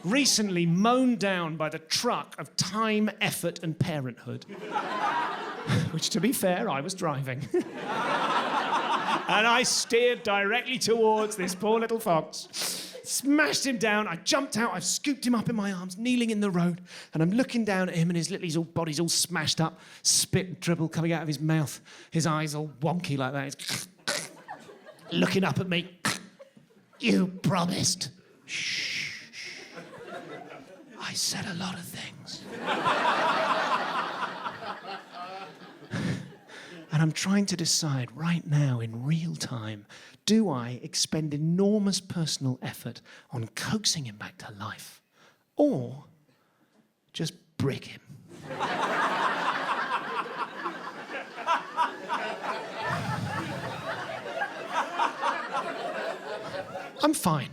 Recently mown down by the truck of time, effort, and parenthood. Which, to be fair, I was driving. And I steered directly towards this poor little fox. Smashed him down, I jumped out, I scooped him up in my arms, kneeling in the road, and I'm looking down at him and his little body's all smashed up, spit and dribble coming out of his mouth, his eyes all wonky like that. He's looking up at me. You promised. Shh. I said a lot of things. And I'm trying to decide right now in real time, do I expend enormous personal effort on coaxing him back to life, or just brick him? I'm fine.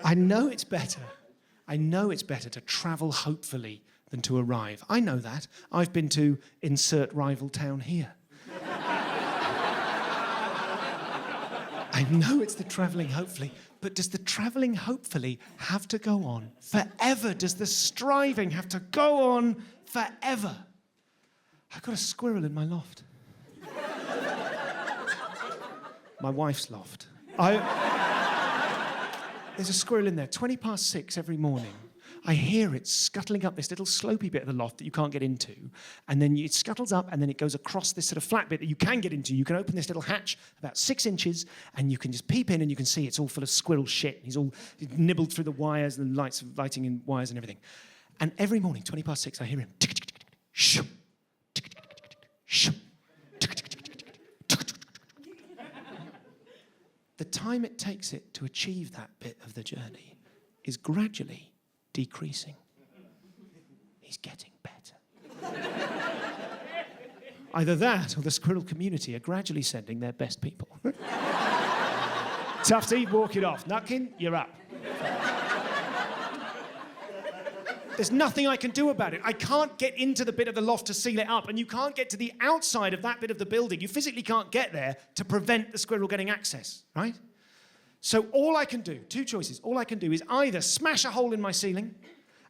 I know it's better to travel hopefully than to arrive. I know that. I've been to insert rival town here. I know it's the travelling hopefully, but does the travelling hopefully have to go on forever? Does the striving have to go on forever? I've got a squirrel in my loft. My wife's loft. There's a squirrel in there, 6:20 every morning. I hear it scuttling up this little slopey bit of the loft that you can't get into, and then it scuttles up, and then it goes across this sort of flat bit that you can get into. You can open this little hatch about 6 inches, and you can just peep in, and you can see it's all full of squirrel shit. He's nibbled through the wires and the lighting in wires and everything. And every morning, 6:20, I hear him. Shoo, shoo. The time it takes it to achieve that bit of the journey is gradually decreasing. He's getting better. Either that or the squirrel community are gradually sending their best people. Tufty, walk it off. Nutkin, you're up. There's nothing I can do about it. I can't get into the bit of the loft to seal it up, and you can't get to the outside of that bit of the building. You physically can't get there to prevent the squirrel getting access, right? So all I can do, 2 choices, all I can do is either smash a hole in my ceiling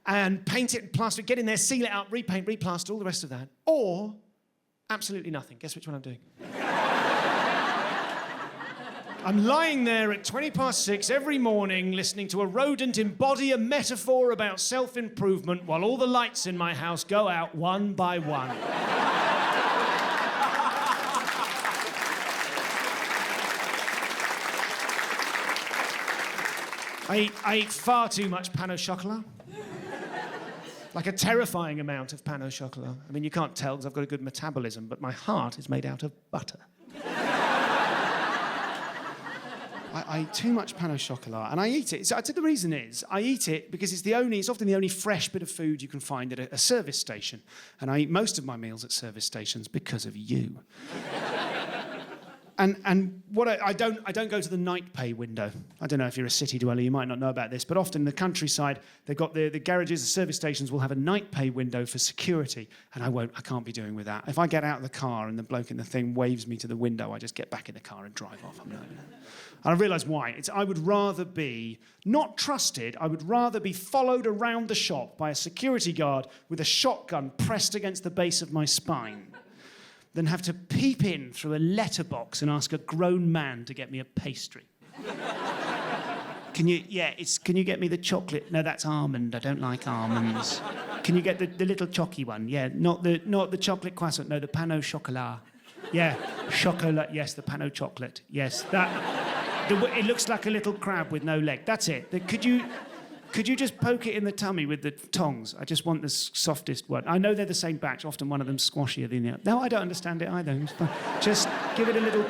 and paint it and plaster it, get in there, seal it up, repaint, replaster, all the rest of that, or absolutely nothing. Guess which one I'm doing? I'm lying there at 6:20 every morning listening to a rodent embody a metaphor about self-improvement while all the lights in my house go out one by one. I eat far too much pain au chocolat. Like a terrifying amount of pain au chocolat. I mean, you can't tell because I've got a good metabolism, but my heart is made out of butter. I eat too much pain au chocolat, and I eat it. So the reason is, I eat it because it's often the only fresh bit of food you can find at a service station. And I eat most of my meals at service stations because of you. And what I don't go to the night pay window. I don't know if you're a city dweller, you might not know about this, but often in the countryside, they've got the garages, the service stations will have a night pay window for security, and I can't be doing with that. If I get out of the car and the bloke in the thing waves me to the window, I just get back in the car and drive off. And I realise why. I would rather be not trusted, I would rather be followed around the shop by a security guard with a shotgun pressed against the base of my spine than have to peep in through a letterbox and ask a grown man to get me a pastry. Can you get me the chocolate? No, that's almond. I don't like almonds. Can you get the little chocky one? Yeah, not the chocolate croissant. No, the pain au chocolat. Yeah, chocolat. Yes, the pain au chocolate. Yes, it looks like a little crab with no leg. That's it. Could you just poke it in the tummy with the tongs? I just want the softest one. I know they're the same batch. Often one of them's squashier than the other. No, I don't understand it either. Just give it a little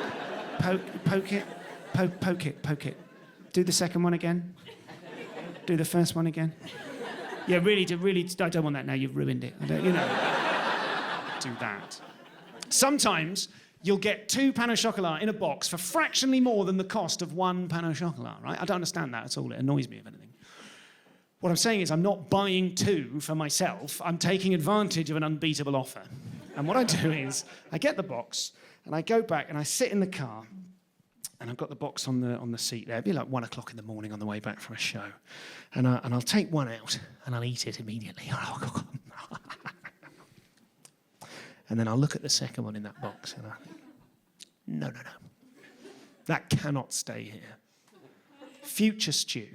poke it. Do the second one again. Do the first one again. Yeah, really, I don't want that now. You've ruined it. Do that. Sometimes you'll get 2 pain au chocolat in a box for fractionally more than the cost of 1 pain au chocolat, right? I don't understand that at all. It annoys me, if anything. What I'm saying is I'm not buying 2 for myself. I'm taking advantage of an unbeatable offer. And what I do is I get the box and I go back and I sit in the car and I've got the box on the seat there. It'd be like 1 o'clock in the morning on the way back from a show. And I'll take one out and I'll eat it immediately. And then I'll look at the second one in that box and I think, no. That cannot stay here. Future Stu,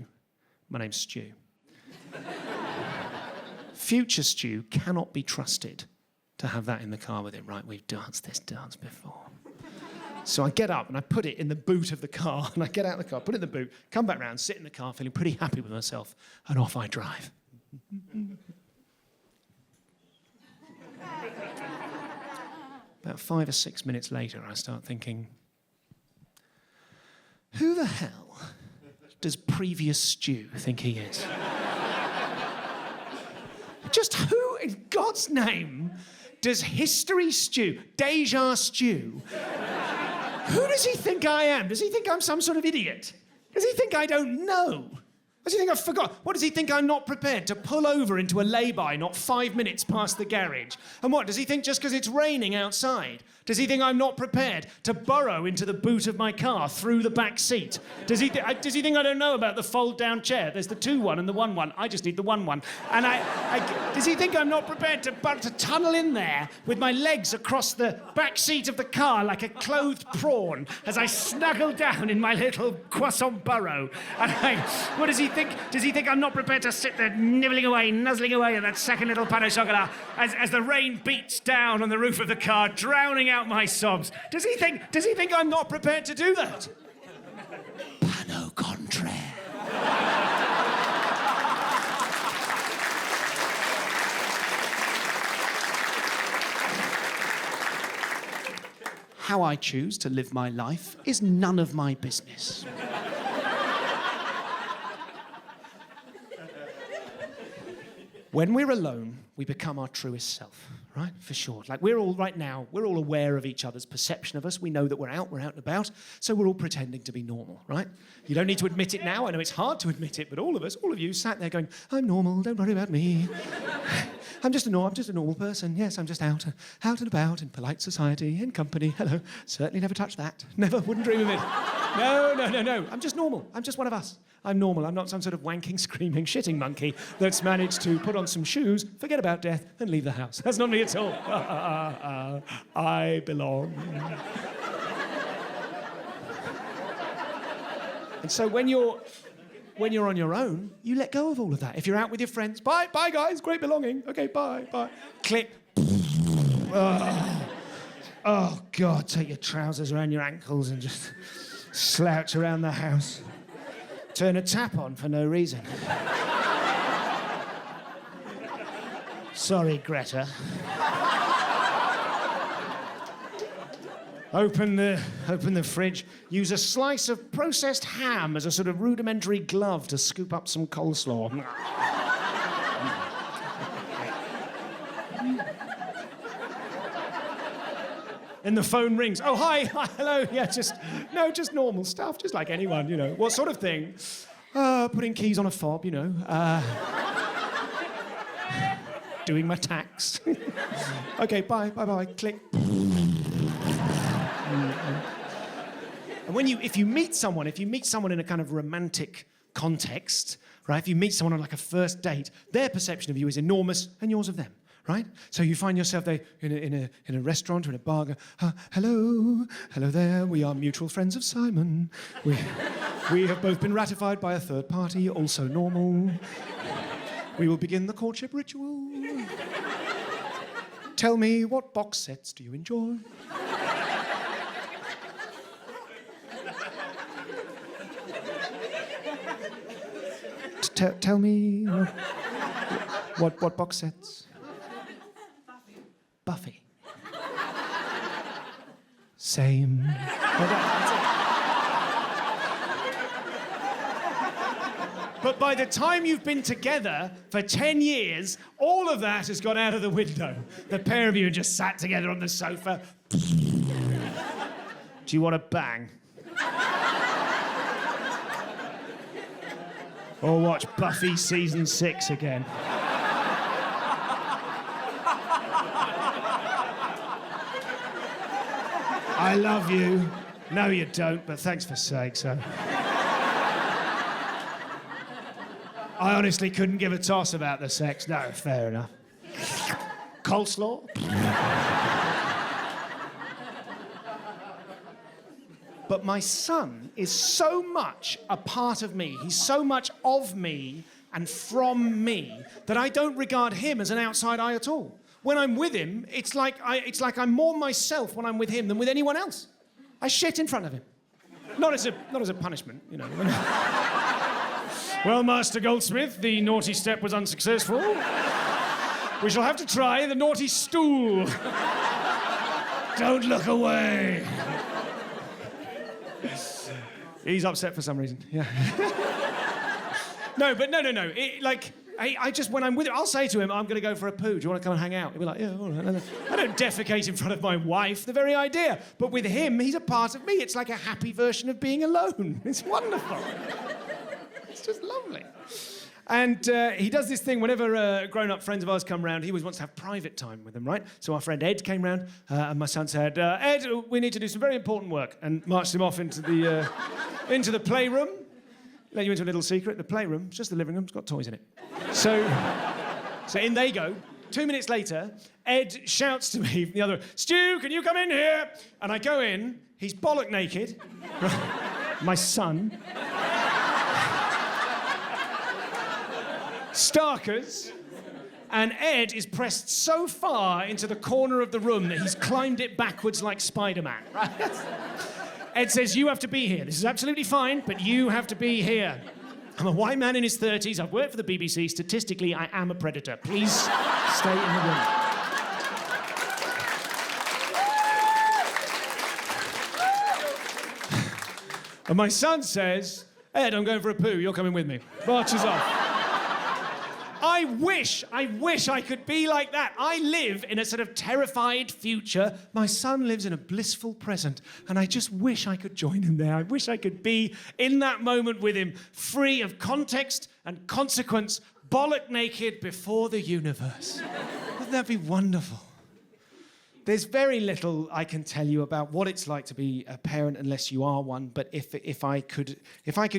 my name's Stu. Future Stu cannot be trusted to have that in the car with him. Right, we've danced this dance before. So I get up and I put it in the boot of the car, and I get out of the car, put it in the boot, come back round, sit in the car, feeling pretty happy with myself, and off I drive. About 5 or 6 minutes later, I start thinking, who the hell does previous Stu think he is? Just who, in God's name, does history Stu, Deja Stu, who does he think I am? Does he think I'm some sort of idiot? Does he think I don't know? What does he think I've forgot? What does he think I'm not prepared to pull over into a lay-by not 5 minutes past the garage? And what, does he think just because it's raining outside? Does he think I'm not prepared to burrow into the boot of my car through the back seat? Does he think I don't know about the fold-down chair? There's the 2-1 and the 1-1. I just need the 1-1. And does he think I'm not prepared to tunnel in there with my legs across the back seat of the car like a clothed prawn as I snuggle down in my little croissant burrow? And what does he think? Does he think I'm not prepared to sit there nibbling away, nuzzling away at that second little pan au chocolat as the rain beats down on the roof of the car, drowning out my sobs? Does he think I'm not prepared to do that? Pan au contraire. How I choose to live my life is none of my business. When we're alone, we become our truest self, right? For sure. Like we're all aware of each other's perception of us. We know that we're out and about, so we're all pretending to be normal, right? You don't need to admit it now. I know it's hard to admit it, but all of you sat there going, I'm normal, don't worry about me. I'm just a normal person. Yes, I'm just out and about in polite society, in company. Hello. Certainly never touched that. Never, wouldn't dream of it. No. I'm just normal. I'm just one of us. I'm normal. I'm not some sort of wanking, screaming, shitting monkey that's managed to put on some shoes, forget about death, and leave the house. That's not me at all. I belong. And so when you're on your own, you let go of all of that. If you're out with your friends, bye guys, great belonging. Okay, bye. Click. Oh God, take your trousers around your ankles and just slouch around the house. Turn a tap on for no reason. Sorry, Greta. Open the fridge. Use a slice of processed ham as a sort of rudimentary glove to scoop up some coleslaw. And the phone rings. Oh, hi, hello. Yeah, just normal stuff, just like anyone, you know. What sort of thing? Putting keys on a fob, you know. Doing my tax. Okay, bye. Click. And if you meet someone in a kind of romantic context, right? If you meet someone on like a first date, their perception of you is enormous and yours of them. Right? So you find yourself there in a restaurant or in a bar. Hello there. We are mutual friends of Simon. We have both been ratified by a third party, also normal. We will begin the courtship ritual. Tell me, what box sets do you enjoy? Tell me what box sets? Buffy. Same. But by the time you've been together for 10 years, all of that has gone out of the window. The pair of you are just sat together on the sofa. Do you want to bang? Or watch Buffy season 6 again? I love you. No, you don't, but thanks for saying so. I honestly couldn't give a toss about the sex. No, fair enough. Coleslaw? But my son is so much a part of me. He's so much of me and from me that I don't regard him as an outside eye at all. When I'm with him, it's like I'm more myself when I'm with him than with anyone else. I shit in front of him. Not as a punishment, you know. Well, Master Goldsmith, the naughty step was unsuccessful. We shall have to try the naughty stool. Don't look away. He's upset for some reason, yeah. No. I just, when I'm with him, I'll say to him, I'm going to go for a poo. Do you want to come and hang out? He'll be like, yeah, all right. I don't defecate in front of my wife, the very idea. But with him, he's a part of me. It's like a happy version of being alone. It's wonderful. It's just lovely. And he does this thing whenever grown-up friends of ours come round. He always wants to have private time with them, right? So our friend Ed came round, and my son said, Ed, we need to do some very important work, and marched him off into the playroom. Let you into a little secret. The playroom, it's just the living room, it's got toys in it. So in they go. 2 minutes later, Ed shouts to me from the other, Stu, can you come in here? And I go in, he's bollock naked. My son. Starkers, and Ed is pressed so far into the corner of the room that he's climbed it backwards like Spider-Man. Right? Ed says, you have to be here. This is absolutely fine, but you have to be here. I'm a white man in his 30s. I've worked for the BBC. Statistically, I am a predator. Please stay in the room. And my son says, Ed, I'm going for a poo. You're coming with me. Marches off. I wish I could be like that. I live in a sort of terrified future. My son lives in a blissful present, and I just wish I could join him there. I wish I could be in that moment with him, free of context and consequence, bollock naked before the universe. Wouldn't that be wonderful? There's very little I can tell you about what it's like to be a parent unless you are one, but if I could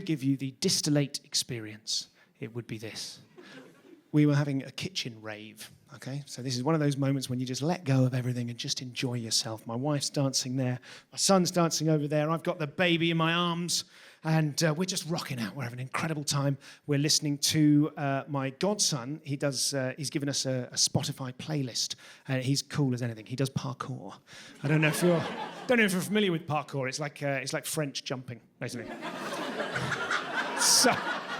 give you the distillate experience, it would be this. We were having a kitchen rave, okay? So this is one of those moments when you just let go of everything and just enjoy yourself. My wife's dancing there, my son's dancing over there, I've got the baby in my arms, and we're just rocking out. We're having an incredible time. We're listening to my godson. He's given us a Spotify playlist, and he's cool as anything. He does parkour. I don't know if you're familiar with parkour. It's like French jumping, basically.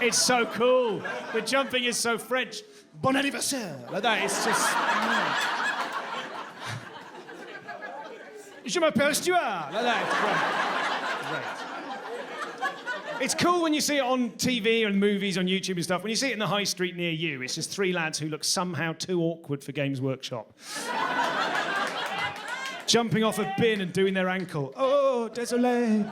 It's so cool. The jumping is so French. Bon anniversaire. Like that. It's just... Je m'appelle Stuart. Like that. It's great. It's cool when you see it on TV and movies on YouTube and stuff. When you see it in the high street near you, it's just three lads who look somehow too awkward for Games Workshop. Jumping off a bin and doing their ankle. Oh, désolé.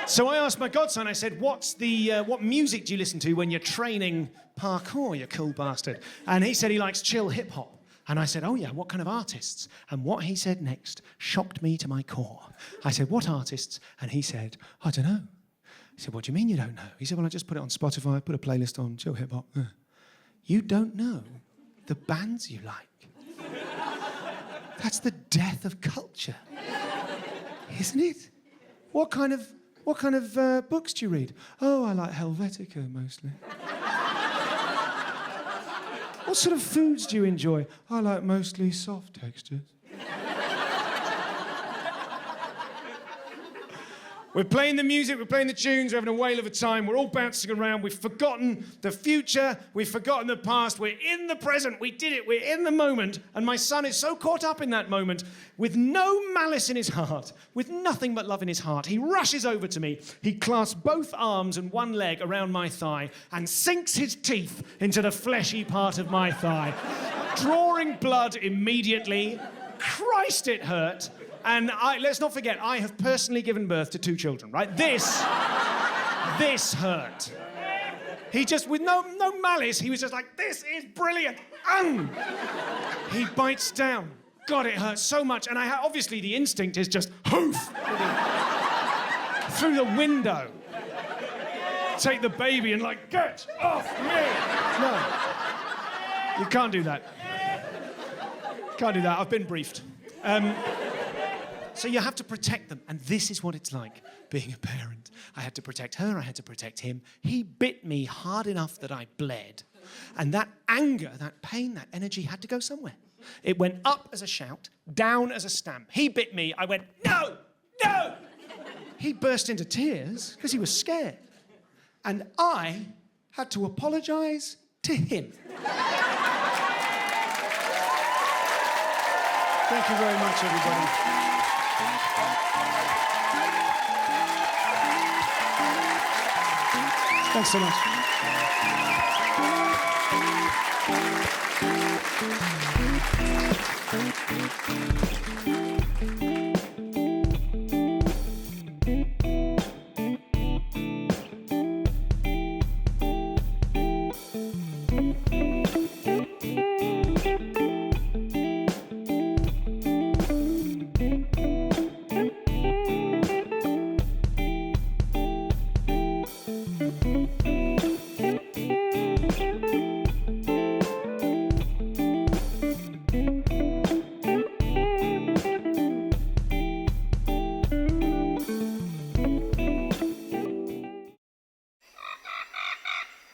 So I asked my godson, I said, what music do you listen to when you're training parkour, you cool bastard? And he said he likes chill hip-hop. And I said, oh yeah, what kind of artists? And what he said next shocked me to my core. I said, what artists? And he said, I don't know. I said, what do you mean you don't know? He said, well, I just put it on Spotify, put a playlist on, chill hip-hop. You don't know the bands you like. That's the death of culture, isn't it? What kind of books do you read? Oh, I like Helvetica mostly. What sort of foods do you enjoy? I like mostly soft textures. We're playing the music, we're playing the tunes, we're having a whale of a time, we're all bouncing around, we've forgotten the future, we've forgotten the past, we're in the present, we did it, we're in the moment, and my son is so caught up in that moment, with no malice in his heart, with nothing but love in his heart. He rushes over to me, he clasps both arms and one leg around my thigh, and sinks his teeth into the fleshy part of my thigh, drawing blood immediately. Christ, it hurt. And let's not forget, I have personally given birth to 2 children, right? This hurt. He just, with no malice, he was just like, this is brilliant. He bites down. God, it hurts so much. And obviously the instinct is just hoof through the window. Take the baby and like, get off me. No, you can't do that. Can't do that, I've been briefed. So you have to protect them, and this is what it's like being a parent. I had to protect her, I had to protect him. He bit me hard enough that I bled. And that anger, that pain, that energy had to go somewhere. It went up as a shout, down as a stamp. He bit me, I went, no, no! He burst into tears because he was scared. And I had to apologise to him. Thank you very much, everybody. Thanks so much.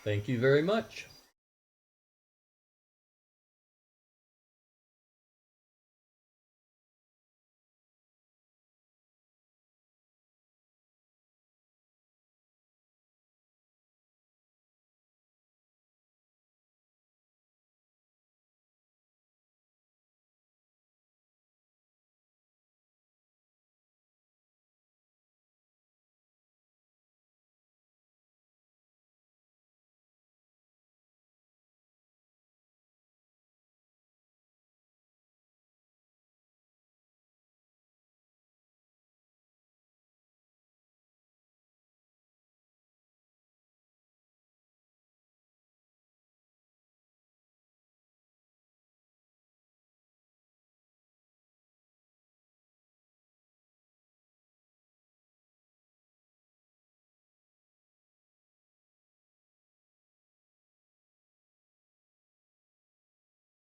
Thank you very much.